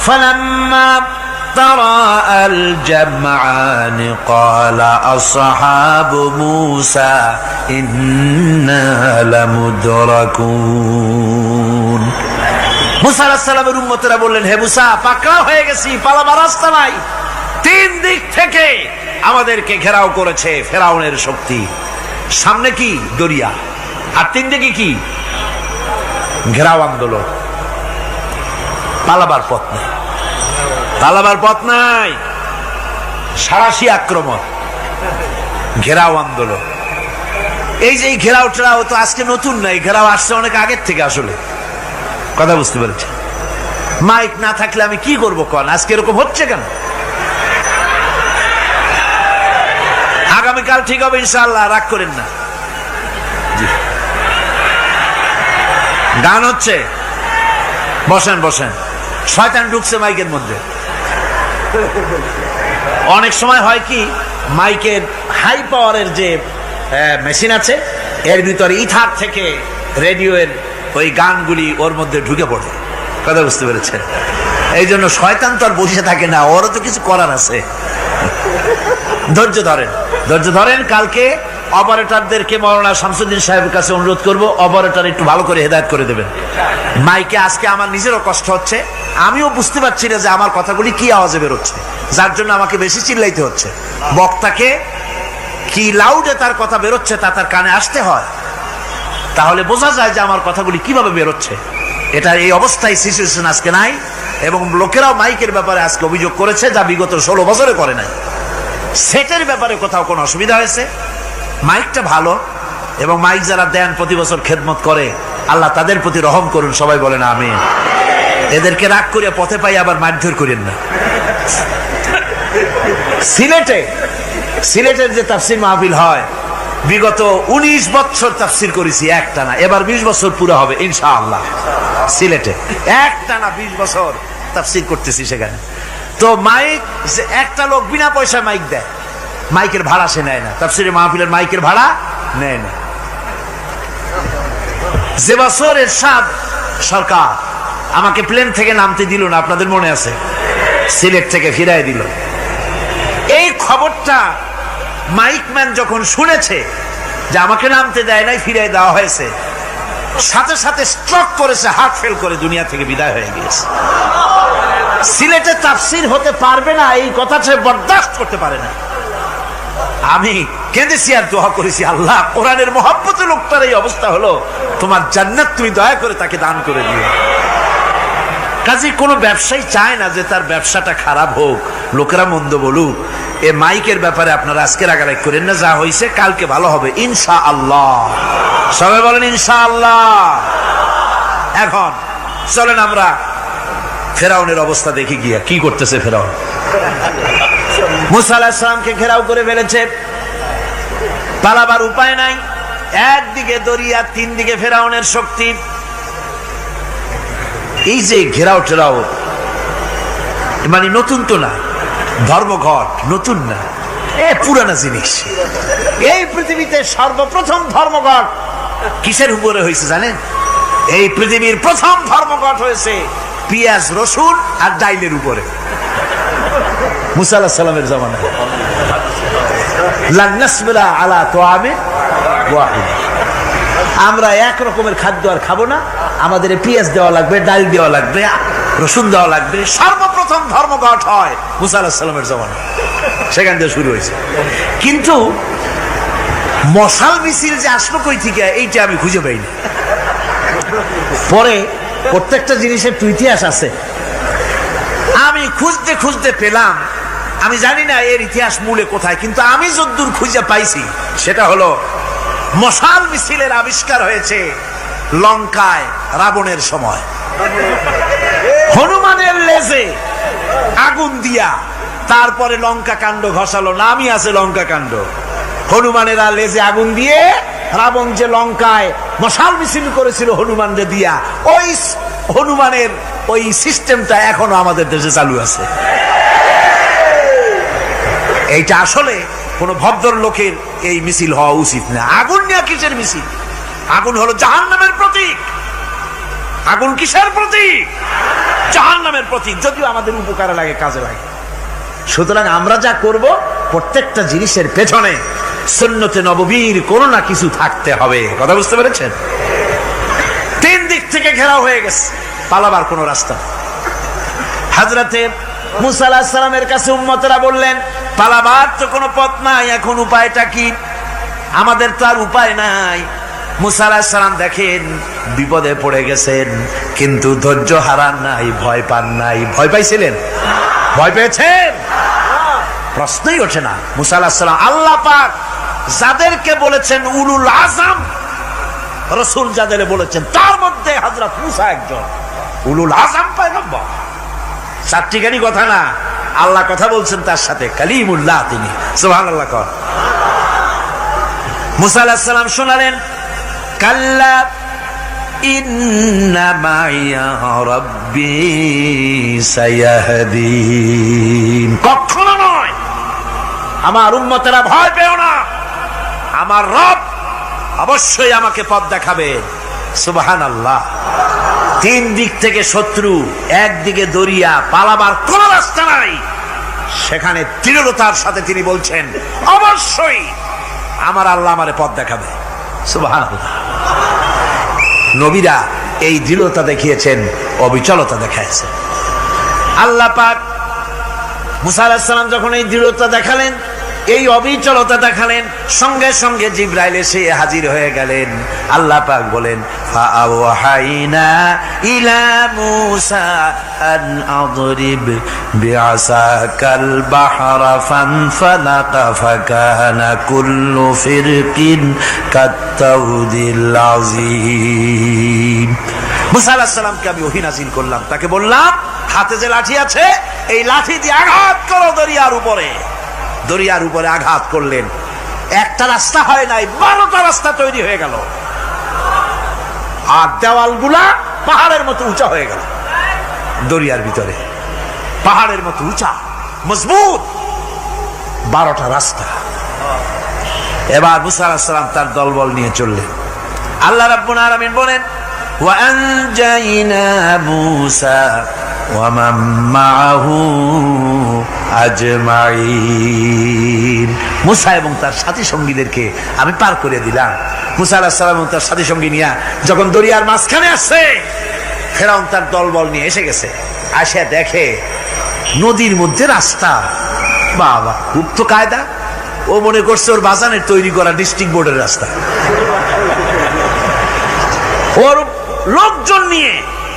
ফালাম্মা تراءى الجمعان قال أصحاب موسى إنا لمدركون। মুসা আলাইহিস সালামের উম্মতেরা বললেন, হে মুসা, পাকড়াও হয়ে গেছি, পালাবার রাস্তা নাই। তিন দিক থেকে আমাদেরকে ঘেরাও করেছে ফেরাউনের শক্তি। সামনে কি? দরিয়া, আর তিন দিকে কি? ঘেরাও আন্দোলন। পালাবার পথ নেই, পালাবার পথ নাই। সারাশি আক্রমণ, ঘেরাও আন্দোলন। এই যে ঘেরাও টেরাও তো আজকে নতুন নাই, ঘেরাও আসছে অনেক আগের থেকে। আসলে কথা বুঝতে পেরেছি। মাইক না থাকলে আমি কি করবো কোন? আজকে এরকম হচ্ছে কেন? আগামীকাল ঠিক হবে ইনশাআল্লাহ, রাগ করেন না। গান হচ্ছে, বসেন বসেন। শয়তান ঢুকছে মাইকের মধ্যে। অনেক সময় হয় কি, মাইকের হাই পাওয়ারের যে মেশিন আছে, এর ভিতরে ইথার থেকে রেডিওর ওই গানগুলি ওর মধ্যে ঢুকে পড়ে। কথা বুঝতে পেরেছেন? এই জন্য শয়তান তো আর বসে থাকে না, ওরও তো কিছু করার আছে। ধৈর্য ধরেন, ধৈর্য ধরেন। কালকে অপারেটরদেরকে মাওলানা শামসুদ্দিন সাহেবের কাছে অনুরোধ করব, অপারেটর একটু ভালো করে হেদায়েত করে দেবেন মাইকে। আজকে আমার নিজেরও কষ্ট হচ্ছে, আমিও বুঝতে পারছি না যে আমার কথাগুলি কি আওয়াজে বেরোচ্ছে, যার জন্য আমাকে বেশি চিল্লাইতে হচ্ছে। বক্তাকে কি লাউডে তার কথা বেরোচ্ছে তা তার কানে আসতে হয়, তাহলে বোঝা যায় যে আমার কথাগুলি কিভাবে বেরোচ্ছে। এটা এই অবস্থায় সিচুয়েশন আজকে নাই, এবং লোকেরাও মাইকের ব্যাপারে আজকে অভিযোগ করেছে, যা বিগত 16 বছরে করে নাই। সেটের ব্যাপারে কোথাও কোনো অসুবিধা হয়েছে? মাইকটা ভালো, এবং মাইক যারা দেন প্রতি বছর খেদমত করে, আল্লাহ তাদের প্রতি রহম করুন। সবাই বলেন আমিন। এদেরকে রাগ করে পথে পাই আবার মারধর করেন না। সিলেটের যে তাফসির মাহফিল হয়, বিগত 19 বছর তাফসির করেছি একটানা, এবার 20 বছর পুরো হবে ইনশাআল্লাহ। সিলেটে একটানা 20 বছর তাফসির করতেছি সেখানে। তো মাইক, একটা লোক বিনা পয়সায় মাইক দেয়, মাইকের ভাড়া সে নেয় না। তাফসিরের মাহফিলের মাইকের ভাড়া নেয় না। যে বছর এরশাদ সরকার আমাকে প্লেন থেকে নামতে দিল না, আপনাদের মনে আছে? সিলেট থেকে ফিরাই দিল। এই খবরটা মাইকম্যান যখন শুনেছে যে আমাকে নামতে দেয় নাই, ফিরাই দেওয়া হয়েছে, সাথে সাথে স্ট্রোক করেছে, হার্ট ফেল করে দুনিয়া থেকে বিদায় হয়ে গিয়েছে। সিলেটে তাফসির হতে পারবে না, এই কথাটা বরদাস্ত করতে পারে না। আমি কেঁদেছি আর দোয়া করেছি, আল্লাহ, কোরআনের মহব্বতে লোকটার এই অবস্থা হলো, তোমার জান্নাত তুমি দয়া করে তাকে দান করে দিও। কাজে কোনো ব্যবসায়ী চায় না যে তার ব্যবসাটা খারাপ হোক, লোকেরা মন্দ বলুক। এ মাইকের ব্যাপারে আপনারা আজকে রাগারাগ করেন না, যা হয়েছে কালকে ভালো হবে ইনশাআল্লাহ। সবাই বলেন ইনশাআল্লাহ। এখন চলেন আমরা ফেরাউনের অবস্থা দেখি গিয়া কি করতেছে ফেরাউন। মুসা আলাইহিস সালামকে ঘেরাও করে ফেলেছে, পালাবার উপায় নাই। একদিকে দরিয়া, তিন দিকে ফেরাউনের শক্তি। এই যে ঘেরাও টেরাও মানে নতুন তো না, ধর্মঘট নতুন না, পুরানা জিনিস। এই পৃথিবীতে সর্বপ্রথম ধর্মঘট কিসের উপরে হয়েছে জানেন? এই পৃথিবীর প্রথম ধর্মঘট হয়েছে পেঁয়াজ, রসুন আর ডাইলের উপরে। মুসা আলাইহিস সালামের জামানায় লান নাসবিরা আলা তুআমিন ওয়াহিদ, আমরা এক রকমের খাদ্য আর খাবো না, আমাদের পেঁয়াজ দেওয়া লাগবে, ডাল দেওয়া লাগবে, রসুন দেওয়া লাগবে। সর্বপ্রথম ধর্মঘট হয় মুসা আলাইহিস সালামের জামানায়, সেখান থেকে শুরু হয়েছে। কিন্তু মশাল মিছিল যে আসলো কই থেকে এইটা আমি খুঁজে পাইনি। পরে প্রত্যেকটা জিনিসের একটু ইতিহাস আছে, আমি খুঁজতে খুঁজতে পেলাম। আমি জানি না এর ইতিহাস মূলে কোথায়, কিন্তু আমি যদ্দূর খুঁজে পাইছি সেটা হলো মশাল মিছিলের আবিষ্কার হয়েছে লঙ্কায় রাবণের সময়। হনুমানের লেজে আগুন দিয়া তারপরে লঙ্কা কাণ্ড ঘষালো, নামই আছে লঙ্কা কাণ্ড। হনুমানেরা লেজে আগুন দিয়ে রাবণ যে লঙ্কায় মশাল মিছিল করেছিল হনুমানরে দিয়া, ওই হনুমানের ওই সিস্টেমটা এখনো আমাদের দেশে চালু আছে। এইটা আসলে কোন ভদ্র লোকের এই মিছিল হওয়া উচিত না। আগুন নিয়ে কিসের মিছিল? আগুন হলো জাহান্নামের প্রতীক। আগুন কিসের প্রতীক? জাহান্নামের প্রতীক। যদিও আমাদের উপকারে লাগে, কাজে লাগে। সুতরাং আমরা যা করব প্রত্যেকটা জিনিসের পেছনে সুন্নতে নববীর কোনো না কিছু থাকতে হবে। কথা বুঝতে পেরেছেন? তিন দিক থেকে ঘেরাও হয়ে গেছে, পালাবার কোনো রাস্তা। হযরতে মুসা আলাইহিস সালামের কাছে উম্মতেরা বললেন, পালাবার তো কোনো পথ নাই, এখন উপায়টা কি? আমাদের তো আর উপায় নাই। মুসা আলাইহিস সালাম দেখেন বিপদে পড়ে গেছেন, কিন্তু ধৈর্য হারান নাই, ভয় পান নাই। ভয় পাইছিলেন? ভয় পেয়েছেন? প্রশ্নই ওঠে না। মুসা আলাইহিস সালাম আল্লাহ পাক যাদেরকে বলেছেন উলুল আযম রাসূল, যাদের বলেছেন তার মধ্যে হযরত মুসা একজন উলুল আযম পয়গম্বর। চারটিখানি কথা না, আল্লাহ কথা বলছেন তার সাথে, কালিমুল্লাহ তিনি। সুবহানাল্লাহ। কর মুসা আলাইহিস সালাম শোনালেন, কাল্লা ইন্না মাইয়া রাব্বি সায়াহদিন। কখনো নয়, আমার উম্মতেরা ভয় পেও না, আমার রব অবশ্যই আমাকে পথ দেখাবে। সুবহানাল্লাহ। তিন দিক থেকে শত্রু, একদিকে দরিয়া, পালাবার কোন রাস্তা নাই। সেখানে দৃঢ়তার সাথে তিনি বলছেন, অবশ্যই আমার আল্লাহ আমারে পথ দেখাবে। সুবহানাল্লাহ। নবীরা এই দৃঢ়তা দেখিয়েছেন, অবিচলতা দেখাইছেন। আল্লাহ পাক মুসা আলাইহিস সালাম যখন এই দৃঢ়তা দেখালেন, এই অবিচলতা দেখালেন, সঙ্গে সঙ্গে জিবরাইল এসে হাজির হয়ে গেলেন। আল্লাহ পাক বলেন, ফাআওহাইনা ইলা মূসা আন আদরিব বিআসাকাল বাহরা ফানফালাকা ফাকানা কুল্লু ফিরকিন কাত্তাউদিল আযীম। মূসা আলাইহিস সালামকে আমি ওহী নাযিল করলাম, তাকে বললাম হাতে যে লাঠি আছে এই লাঠি দিয়ে আঘাত করো দরিয়ার উপরে। দরিয়ার উপরে আঘাত করলেন, একটা রাস্তা হয় নাই, 12টা রাস্তা তৈরি হয়ে গেল। আর দেওয়ালগুলা পাহাড়ের মতো উঁচা হয়ে গেল। দরিয়ার ভিতরে পাহাড়ের মতো উঁচা মজবুত 12টা রাস্তা। এবার মূসা আলাইহিস সালাম তার দলবল নিয়ে চললেন। আল্লাহ রাব্বুল আলামিন বলেন, ওয়া আনজাইনা মূসা ওয়া মান মাআহু আজমাইন। মূসা এবং তার সাথী সঙ্গীদেরকে আমি পার করে দিলাম। মূসা আলাইহিস সালাম এবং তার সাথী সঙ্গী নিয়ে যখন দরিয়ার মাঝখানে আসছে, ফেরাউন তার দলবল নিয়ে এসে গেছে। আসে দেখে নদীর মধ্যে রাস্তা। বাবা, খুব তো কায়দা। ও মনে করছে ওর বাজানের তৈরি করা ডিস্ট্রিক্ট বোর্ডের রাস্তা। ওর লোকজন নিয়ে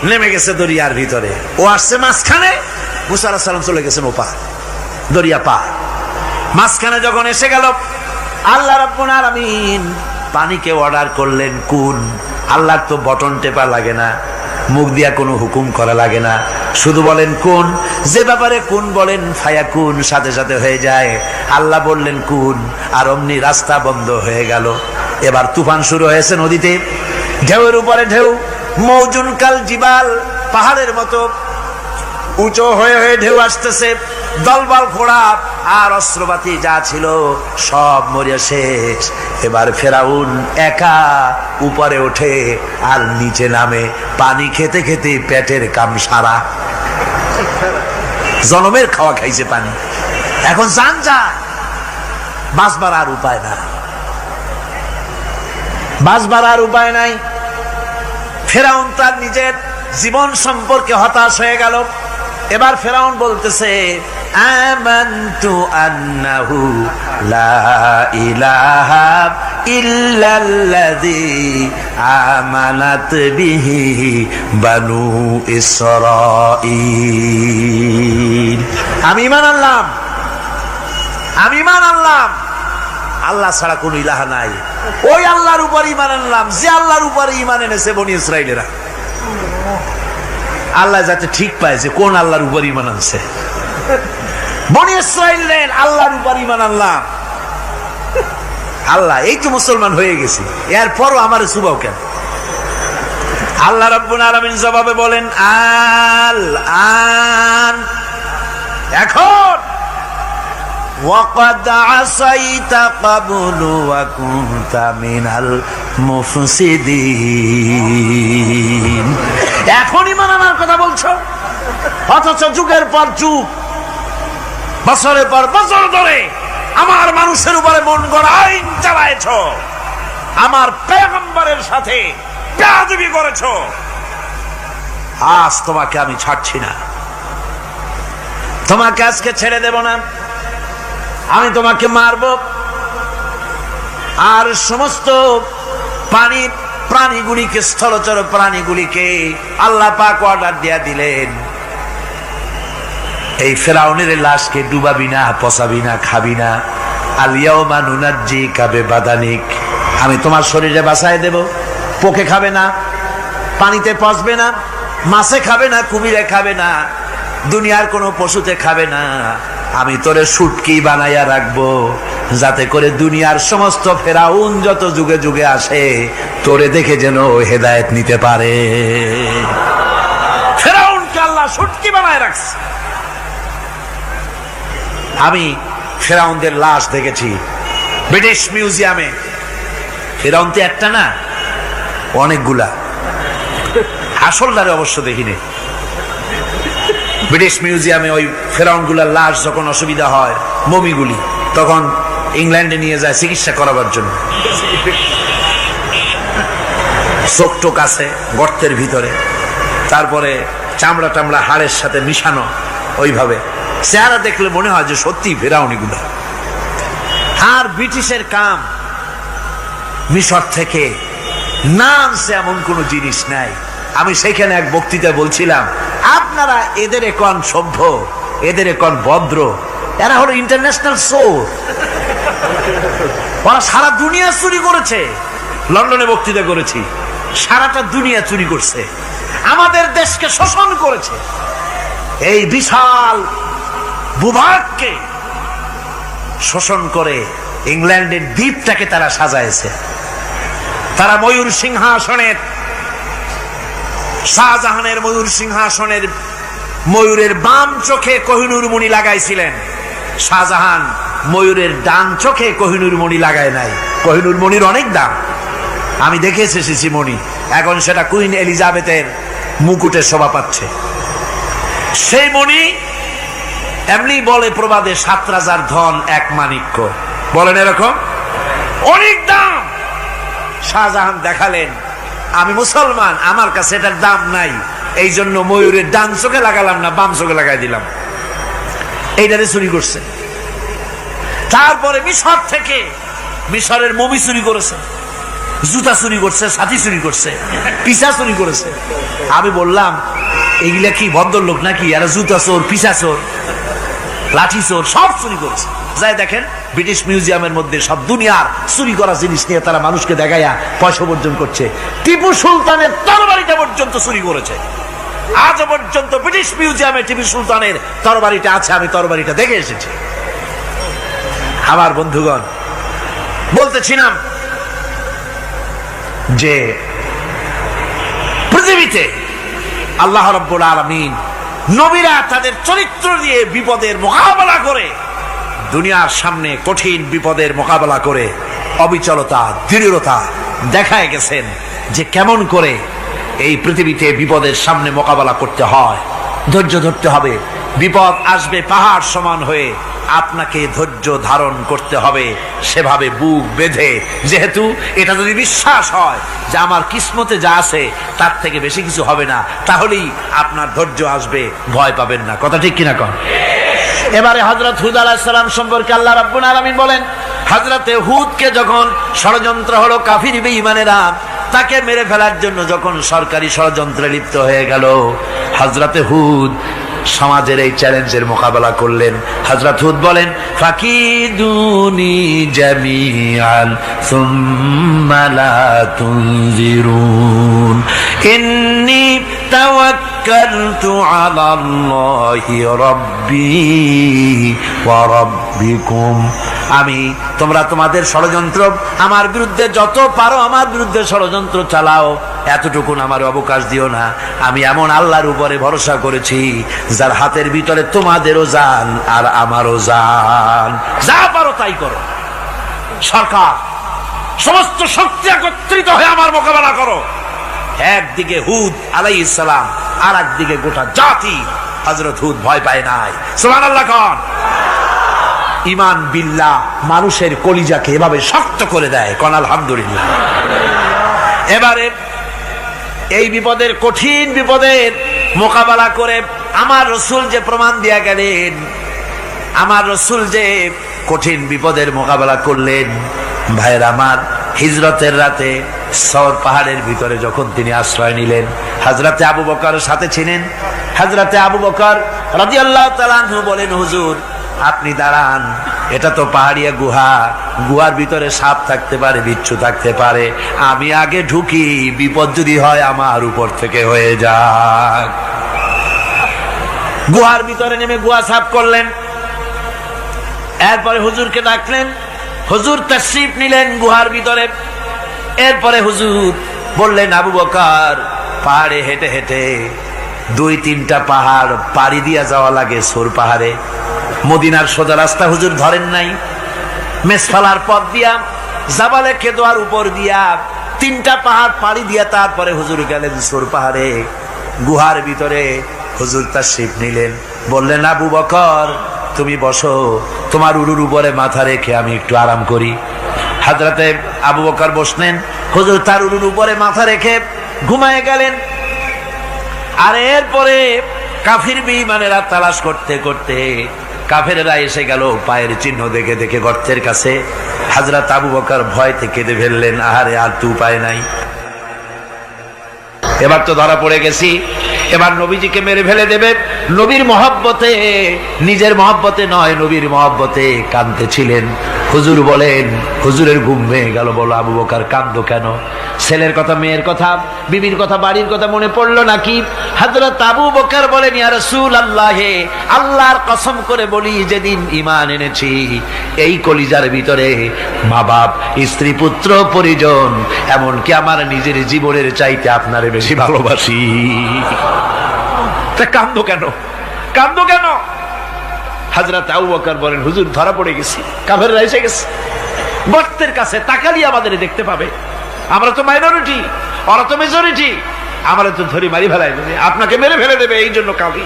নেমে গেছে দরিয়ার ভিতরে, ও আসছে মাঝখানে, মূসা আলাইহিস সালাম চলে গেছেন ওপার, দরিয়া পার। মাঝখানে যখন এসে গেল, আল্লাহ রাব্বুল আলামিন পানিকে অর্ডার করলেন কুন। আল্লাহর তো বটন টেপা লাগে না, মুখ দিয়া কোনো হুকুম করা লাগে না, শুধু বলেন কুন। যে ব্যাপারে কুন বলেন ফায়াকুন, সাথে সাথে হয়ে যায়। আল্লাহ বললেন কুন, আর অমনি রাস্তা বন্ধ হয়ে গেল। এবার তুফান শুরু হয়েছে নদীতে, ঢেউয়ের উপরে ঢেউ, মৌজুন কাল জিবাল, পাহাড়ের মতো উঁচু হয়ে হয়ে ঢেউ আসতেছে। দলবল ঘোড়া আর অস্ত্রপাতি যা ছিল সব মরিয়া শেষ। এবার ফেরাউন একা উপরে ওঠে আর নিচে নামে, পানি খেতে খেতে পেটের কাম সারা, জনমের খাওয়া খাইছে পানি। এখন জান যায়, বাঁচবার আর উপায় না, বাঁচবার আর উপায় নাই। ফেরাউন তার নিজের জীবন সম্পর্কে হতাশ হয়ে গেল। এবার ফেরাউন বলতেছে, আমানতু আন্নাহু লা ইলাহা ইল্লাল্লাযী আমানাত বিহি বানু ইসরাঈল। আমি ঈমান আনলাম, আমি ঈমান আনলাম আল্লাহ ছাড়া কোন ইলাহা নাই। ওই আল্লাহর উপর ঈমান আনলাম যে আল্লাহর উপরে ঈমান এনেছে বনি ইসরাঈলেরা। আল্লাহ যাতে ঠিক পায় যে কোন আল্লাহর উপর ঈমান আনছে। বনি ইসরাঈলের আল্লাহর উপর ঈমান আনলাম। আল্লাহ এই তো মুসলমান হয়ে গেছি, এরপরও আমার সুবাও কেন? আল্লাহ রাব্বুল আলামিন জবাবে বলেন, আল আন, এখন ওয়াকাদ আসাইতা ক্বাবলু ওয়া কুনতা মিনাল মুফসিদিন। এখন ঈমান আনার কথা বলছো, অথচ যুগের পর যুগ, বছরের পর বছর ধরে আমার মানুষের উপরে মন গড়া আইন চালায়েছো, আমার পয়গম্বরের সাথে বেয়াদবি করেছো। আজ তোমাকে আমি ছাড়ছি না, তোমাকে আজকে ছেড়ে দেব না, আমি তোমাকে মারব। আর সমস্ত প্রাণীগুলিকে, স্থলচর প্রাণীগুলিকে আল্লাহ পাক অর্ডার দিয়া দিলেন, এই ফেরাউনের লাশকে ডুবাবি না, পচাবি না, খাবি না। আলিয়াউমা নুনাজ্জিকা বিবাদানিক, আমি তোমার শরীরে বাঁচায় দেব। পোকে খাবে না, পানিতে পচবে না, মাছে খাবে না, কুমিরে খাবে না, দুনিয়ার কোনো পশুতে খাবে না। আমি তোরে শুটকি বানাইয়া রাখবো, যাতে করে দুনিয়ার সমস্ত ফেরাউন যত যুগে যুগে আসে তোরে দেখে যেন হেদায়েত নিতে পারে। ফেরাউনকে আল্লাহ শুটকি বানায় রাখছে। আমি ফেরাউনদের লাশ দেখেছি ব্রিটিশ মিউজিয়ামে। ফেরাউন তো একটা না, অনেকগুলা। আসলটারে অবশ্য দেখিনি। ব্রিটিশ মিউজিয়ামে ওই ফেরাউনগুলার লাশ যখন অসুবিধা হয়, মমিগুলি, তখন ইংল্যান্ডে নিয়ে যায় চিকিৎসা করাবার জন্য। চোখ টোক আছে গর্তের ভিতরে, তারপরে চামড়া টামড়া হাড়ের সাথে মিশানো, ওইভাবে চেহারা দেখলে মনে হয় যে সত্যি ফেরাউনিগুলা। আর ব্রিটিশের কাম মিশর থেকে না আনছে এমন কোন জিনিস নাই। আমি সেখানে এক বক্তৃতা বলছিলাম, আপনারা এদের এখন সভ্য, এদের এখন ভদ্র, এরা হলো ইন্টারন্যাশনাল চোর। ওরা সারা দুনিয়া চুরি করেছে। লন্ডনে বক্তৃতা করেছি, সারাটা দুনিয়া চুরি করছে, আমাদের দেশকে শোষণ করেছে। এই বিশাল ভূভাগকে শোষণ করে ইংল্যান্ডের দ্বীপটাকে তারা সাজাইছে। তারা ময়ূর সিংহাসনের, শাহজাহানের ময়ূর সিংহাসনের ময়ূরের বাম চোখে কোহিনূর মণি লাগাইছিলেন। শাহজাহান ময়ূরের ডান চোখে কোহিনূর মণি লাগায় নাই। কোহিনূর মণির অনেক দাম, আমি দেখে এসেছি মণি। এখন সেটা কুইন এলিজাবেথের মুকুটে শোভা পাচ্ছে। সেই মণি এমনি বলে প্রবাদে, 7 রাজার ধন এক মাণিক্য, বলেন এরকম, অনেক দাম। শাহজাহান দেখালেন, আমি মুসলমান, আমার কাছে এটার দাম নাই, এই জন্য ময়ূরের ডান চোখে লাগালাম না, বাম চোখে লাগাই দিলাম। এইটারে চুরি করছে। তারপরে মিশর থেকে, মিশরের মমি চুরি করেছে, জুতা চুরি করছে, ছাতি চুরি করছে, পিসা চুরি করেছে। আমি বললাম, এগুলা কি ভদ্রলোক নাকি? এরা জুতা চোর, পিসা চোর, লাঠি চোর, সব চুরি করেছে। যাই দেখেন ব্রিটিশ মিউজিয়ামের মধ্যে সব দুনিয়ার চুরি করা জিনিস নিয়ে তারা মানুষকে দেখাইয়া পয়সা অর্জন করছে। টিপু সুলতানের তরবারিটা পর্যন্ত চুরি করেছে। আজ পর্যন্ত ব্রিটিশ মিউজিয়ামে টিপু সুলতানের তরবারিটা আছে, আমি তরবারিটা দেখে এসেছি। আমার বন্ধুগণ, বলতেছিলাম যে পৃথিবীতে আল্লাহ রাব্বুল আলামিন নবীরা তাদের চরিত্র দিয়ে বিপদের মোকাবেলা করে দুনিয়ার সামনে কঠিন বিপদের মোকাবেলা করে অবিচলতা, দৃঢ়তা দেখায় গেছেন যে কেমন করে এই পৃথিবীতে বিপদের সামনে মোকাবেলা করতে হয়। ধৈর্য ধরতে হবে, বিপদ আসবে পাহাড় সমান হয়ে, আপনাকে ধৈর্য ধারণ করতে হবে সেভাবে বুক বেঁধে। যেহেতু এটা যদি বিশ্বাস হয় যে আমার কিসমতে যা আছে তার থেকে বেশি কিছু হবে না, তাহলেই আপনার ধৈর্য আসবে, ভয় পাবেন না। কথা ঠিক কিনা কন? এবারে হযরত হুদ আলাইহিস সালাম সম্পর্কে আল্লাহ রাব্বুল আলামিন বলেন, হযরতে হুদকে যখন ষড়যন্ত্র হলো কাফির বেঈমানেরা তাকে মেরে ফেলার জন্য যখন সরকারি ষড়যন্ত্রে লিপ্ত হয়ে গেল, হযরতে হুদ সমাজের এই চ্যালেঞ্জের মোকাবেলা করলেন। হযরত হুদ বলেন, ফাকিদুনি জামিআন সুম্মা লা তুনজিরুন ইন্নী তাওয়াক্কালতু আলাল্লাহি রাব্বি ওয়া রাব্বিকুম। তোমরা তোমাদের ষড়যন্ত্র আমার বিরুদ্ধে যত পারো আমার বিরুদ্ধে ষড়যন্ত্র চালাও, এতটুকুন আমার অবকাশ দিও না। আমি এমন আল্লাহর উপরে ভরসা করেছি যার হাতের ভিতরে তোমাদেরও জান আর আমারও জান। যা পারো তাই করো। সরকার সমস্ত শক্তি একত্রিত হয়ে আমার মোকাবেলা করো। একদিকে হুদ আলাইহিস সালাম, আর একদিকে গোটা জাতি। হযরত হুদ ভয় পায় নাই। সুবহানাল্লাহ কোন? ঈমান বিল্লাহ মানুষের কলিজাকে এভাবে শক্ত করে দেয়। কোন আলহামদুলিল্লাহ। এবারে এই বিপদের, কঠিন বিপদের মোকাবেলা করে আমার রাসূল যে প্রমাণ দিয়া গেলেন, আমার রাসূল যে কঠিন বিপদের মোকাবেলা করলেন, ভাইয়ের আমার, হিজরতের রাতে সওর পাহাড়ের ভিতরে যখন তিনি আশ্রয় নিলেন, হযরতে আবু বকর সাথে ছিলেন। হযরতে আবু বকর রাদিয়াল্লাহু তাআলা আনহু বলেন, হুজুর আপনি দাঁড়ান, এটা তো পাহাড়িয়া গুহা, গুহার ভিতরে সাপ থাকতে পারে, বিচ্ছু থাকতে পারে, আমি আগে ঢুকি, বিপদ যদি হয় আমার উপর থেকে হয়ে যাক। গুহার ভিতরে নেমে গুহা সাফ করলেন। এরপরে হুজুরকে ডাকলেন, হুজুর তাশরীফ নিলেন গুহার ভিতরে। এরপরে হুজুর বললেন, আবু বকর পাহাড়ে হেঁটে হেঁটে 2-3টা পাহাড় পাড়ি দিয়া যাওয়া লাগে সৌর পাহাড়ে। মদিনার সোজা রাস্তা হুজুর ধরেন নাই, মেসফালার পথ দিয়া জাবালে কেদোয়ার উপর দিয়া 3টা পাহাড় পাড়ি দিয়া তারপরে হুজুর গেলেন সৌর পাহাড়ে। গুহার ভিতরে হুজুর তাশরীফ নিলেন। বললেন, আবু বকর তুমি বসো, তোমার উরুর উপরে মাথা রেখে আমি একটু আরাম করি। হযরতে আবু বকর বসলেন, হুজুর তার উরুর উপরে মাথা রেখে ঘুমায় গেলেন। আর এরপরে কাফির বেঈমানেরা তালাশ করতে করতে কাফেরেরা এসে গেল পায়ের চিহ্ন দেখে দেখে গর্তের কাছে। হযরত আবু বকর ভয়তে কেঁদে ফেললেন, আহারে আর তো উপায় নাই, এবার তো ধরা পড়ে গেছি, এবার নবীজিকে মেরে ফেলে দেবে। নবীর মহব্বতে, নিজের মহব্বতে নয়, নবীর মহব্বতে কাঁদতেছিলেন। হুজুর বলেন, হুজুরের ঘুম ভেঙে গেল। বলো আবু বকর কাঁদো কেন? ছেলের কথা, মেয়ের কথা, বিবির কথা, বাড়ির কথা মনে পড়লো নাকি? হযরত আবু বকর বলেন, ইয়া রাসূলুল্লাহ, আল্লাহর কসম করে বলি, যেদিন ঈমান এনেছি এই কলিজার ভিতরে মা বাপ, স্ত্রী, পুত্র, পরিজন, এমনকি আমার নিজের জীবনের চাইতে আপনারে বেশি ভালোবাসি। তা কাঁদো কেন? কাঁদো কেন? হযরত আবু বকর বলেন, হুজুর ধরা পড়ে গেছি, কাফেররা এসে গেছে গর্তের কাছে, তাকালি আমাদের দেখতে পাবে, আমরা তো মাইনরিটি, ওরা তো মেজরিটি, আমরা তো ধরি মারি ফেলাই দেবে, আপনাকে মেরে ফেলে দেবে, এই জন্য কাঁদি।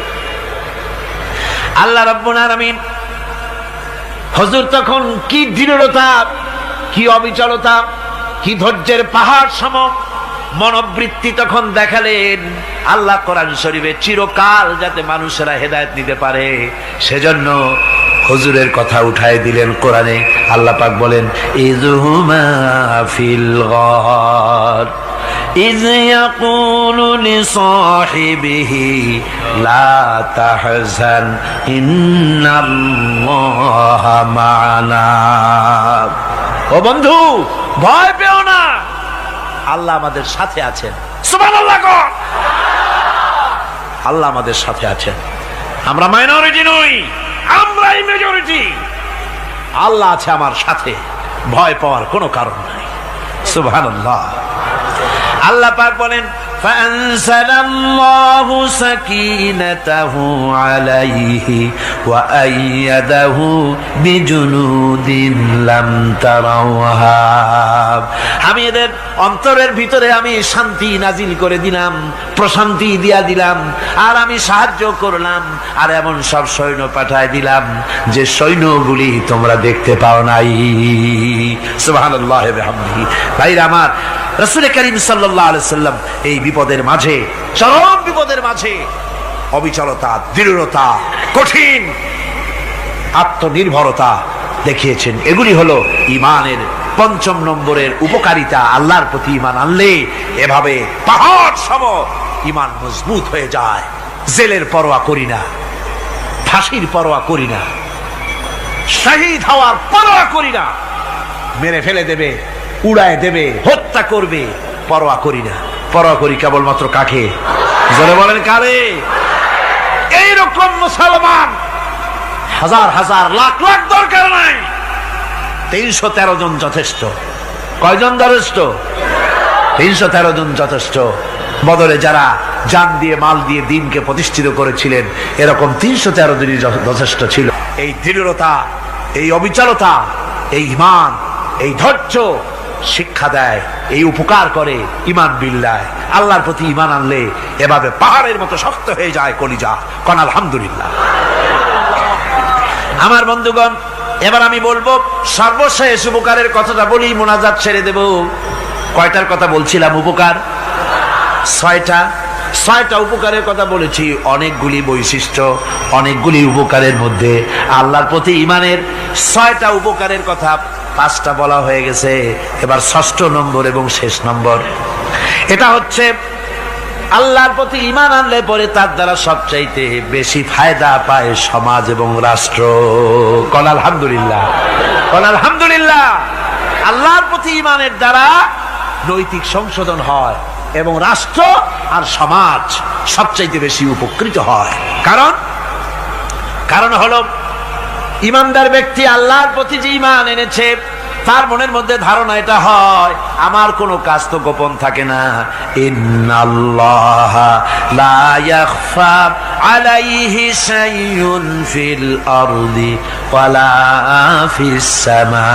আল্লাহ রাব্বুল আলামিন, হুজুর তখন কি দৃঢ়তা, কি অবিচলতা, কি ধৈর্যের পাহাড় সম মনোবৃত্তি তখন দেখালেন। আল্লাহ কোরআন শরীফে চিরকাল যাতে মানুষেরা হেদায়েত নিতে পারে সেজন্য হুজুরের কথা উঠায় দিলেন কোরআনে। আল্লাহ পাক বলেন, ইযহুমা ফিল গার ইয ইয়াকুলু লিসাহিবিহি লা তাহজান ইন্নাল্লাহা মা'ানা। ও বন্ধু, ভয় পেও না, আল্লাহ আমাদের সাথে আছেন। সুবহানাল্লাহ। আল্লাহ আমাদের সাথে আছেন। আমরা মাইনরিটি নই, আমরাই মেজরিটি। আল্লাহ আছে আমার সাথে, ভয় পাওয়ার কোনো কারণ নাই। সুবহানাল্লাহ। আল্লাহ পাক বলেন, فأنزل الله سكينته عليه وأيده بجنود لم تروها। আমি এদের অন্তরের ভিতরে আমি শান্তি নাজিল করে দিলাম, প্রশান্তি দিয়া দিলাম, আর আমি সাহায্য করলাম, আর এমন সব সৈন্য পাঠায় দিলাম যে সৈন্যগুলি তোমরা দেখতে পাও নাই। সুবহানাল্লাহি ওয়া বিহামদিহি। ভাইরা আমার, রাসূল করিম সাল্লাল্লাহু আলাইহি সাল্লাম এই বিপদের মাঝে, চরম বিপদের মাঝে অবিচলতা, দৃঢ়তা, কঠিন আত্মনির্ভরতা দেখিয়েছেন। এগুলি হলো ঈমানের পঞ্চম নম্বরের উপকারিতা। আল্লাহর প্রতি ঈমান আনলে এভাবে পাহাড় সম ঈমান মজবুত হয়ে যায়। জেলের পরোয়া করি না, ফাঁসির পরোয়া করি না, শহীদ হওয়ার পরোয়া করি না, মেরে ফেলে দেবে, উড়ায় দেবে, হত্যা করবে, পরোয়া করি না। পরোয়া করি কেবলমাত্র কাকে? জোরে বলেন কারে? এইরকম মুসলমান হাজার হাজার লাখ লাখ দরকার নাই, 313 জন যথেষ্ট। কয়জন যথেষ্ট? 313 জন যথেষ্ট। বদরে যারা জান দিয়ে মাল দিয়ে দিনকে প্রতিষ্ঠিত করেছিলেন, এরকম 313 জনই যথেষ্ট ছিল। এই দৃঢ়তা, এই অবিচলতা, এই ঈমান, এই ধৈর্য শিক্ষা দেয়, এই উপকার করে ঈমান বিল্লাহ। আল্লাহর প্রতি ঈমান আনলে এভাবে পাহাড়ের মতো শক্ত হয়ে যায় কলিজা। কোন আলহামদুলিল্লাহ। আমার বন্ধুগণ, এবার আমি বলবো সর্বশেষ উপকারের কথাটা বলি, মোনাজাত ছেড়ে দেব। কয়টার কথা বলছিলাম? উপকার 6টা উপকারের কথা বলেছি। অনেকগুলি বৈশিষ্ট্য, অনেকগুলি উপকারের মধ্যে আল্লাহর প্রতি ঈমানের 6টা উপকারের কথা 5টা বলা হয়ে গেছে। এবার 6ষ্ঠ নম্বর এবং শেষ নম্বর, এটা হচ্ছে আল্লাহর প্রতি ঈমান আনলে পরে তার দ্বারা সবচাইতে বেশি ফায়দা পায় সমাজ এবং রাষ্ট্র। কোন আলহামদুলিল্লাহ, কোন আলহামদুলিল্লাহ। আল্লাহর প্রতি ঈমানের দ্বারা নৈতিক সংশোধন হয় এবং রাষ্ট্র আর সমাজ সবচাইতে বেশি উপকৃত হয়। কারণ হলো ঈমানদার ব্যক্তি আল্লাহর প্রতি যে ঈমান এনেছে, তার মনের মধ্যে ধারণা এটা হয়, আমার কোনো কাজ তো গোপন থাকে না। ইন্নাল্লাহা লা ইয়াখফা আলাইহি শাইউন ফিল আরদি ওয়ালা ফিস সামা।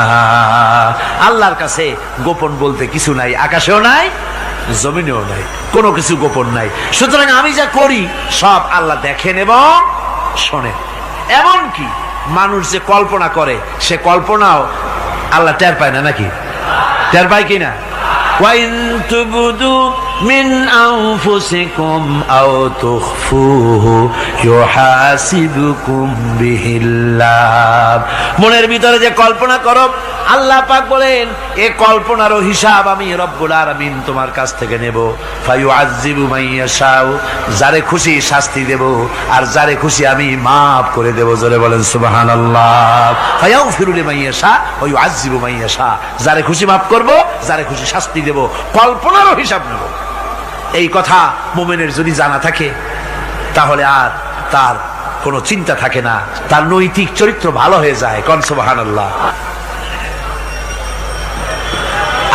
আল্লাহর কাছে গোপন বলতে কিছু নাই, আকাশেও নাই, জমিনেও নাই, কোনো কিছু গোপন নাই। সুতরাং আমি যা করি সব আল্লাহ দেখেন এবং শোনেন। এমনকি মানুষ যে কল্পনা করে, সে কল্পনাও আল্লাহ টের পায় না, নাকি? টের পায় কিনা? ওয়াইন তুবদু মিন আনফুসিকুম আও তুখফুহু ইউহাসিবুকুম বিহিল্লাহ। মনের ভিতরে যে কল্পনা করো, আল্লাহ পাক বলেন এই কল্পনারও হিসাব আমি রব্বুল আলামিন তোমার কাছ থেকে নেব। ফায়ুআযযিবু মাইয়াশাউ, যারে খুশি শাস্তি দেব, আর যারে খুশি আমি মাফ করে দেব। জোরে বলেন সুবহানাল্লাহ। ফায়াগফিরু লিমাইয়াশা ওয়া ইউআযযিবু মাইয়াশা, যারে খুশি মাফ করব, যারে খুশি শাস্তি দেব, কল্পনারও হিসাব নেব। এই কথা মুমিনের যদি জানা থাকে, তাহলে আর তার কোনো চিন্তা থাকে না, তার নৈতিক চরিত্র ভালো হয়ে যায়। কোন সুবহানাল্লাহ।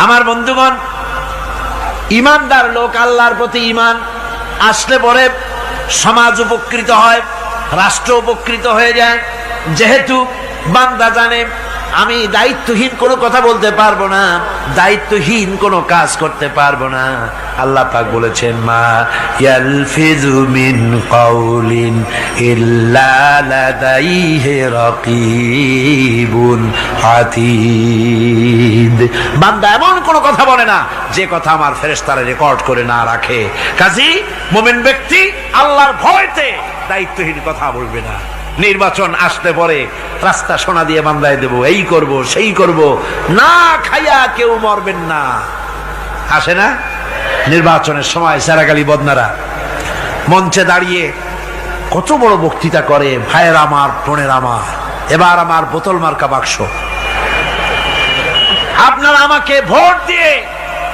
আমার বন্ধুগণ, ঈমানদার লোক, আল্লাহর প্রতি ঈমান আসলে পরে সমাজ উপকৃত হয়, রাষ্ট্র উপকৃত হয়ে যায়। যেহেতু বান্দা জানে আমি দায়িত্বহীন কোনো কথা বলতে পারবো না, দায়িত্বহীন কোনো কাজ করতে পারবো না। আল্লাহ পাক বলেছেন, মা ইয়ালফিযু মিন কাউলিন ইল্লা লাদাইহি রাকীবুন আতীদ। বান্দা এমন কোনো কথা বলে না যে কথা আমার ফেরেশতারা রেকর্ড করে না রাখে। কাজী মুমিন ব্যক্তি আল্লাহর ভয়তে দায়িত্বহীন কথা বলবে না। নির্বাচন আসতে পরে রাস্তা সোনা দিয়ে বান্ধায় দেব, এই করব সেই করব, না খাইয়া কেউ মরবেন না। আসে না নির্বাচনের সময় সারাগালি বদনারা মঞ্চে দাঁড়িয়ে কত বড় বক্তৃতা করে, ভাইয়ের আমার, বোনের আমার, এবার আমার বোতল মার্কা বাক্স, আপনারা আমাকে ভোট দিয়ে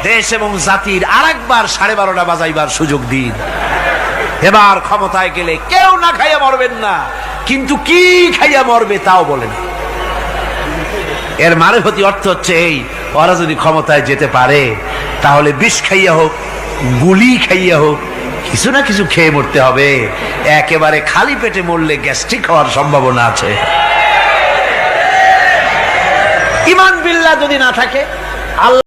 দেশ এবং জাতির আরেকবার 12:30 বাজাইবার সুযোগ দিন। এবার ক্ষমতায় গেলে কেউ না খাইয়া মরবেন না, কিন্তু কি খাইয়া মরবে তাও বলেন। এর মারফতি অর্থ হচ্ছে এই, ওরা যদি ক্ষমতায় যেতে পারে তাহলে বিষ খাইয়া হোক, গুলি খাইয়া হোক, কিছু না কিছু খেয়ে মরতে হবে। একেবারে খালি পেটে মরলে গ্যাস্ট্রিক হওয়ার সম্ভাবনা আছে। ঈমান বিল্লাহ যদি না থাকে, আল্লাহ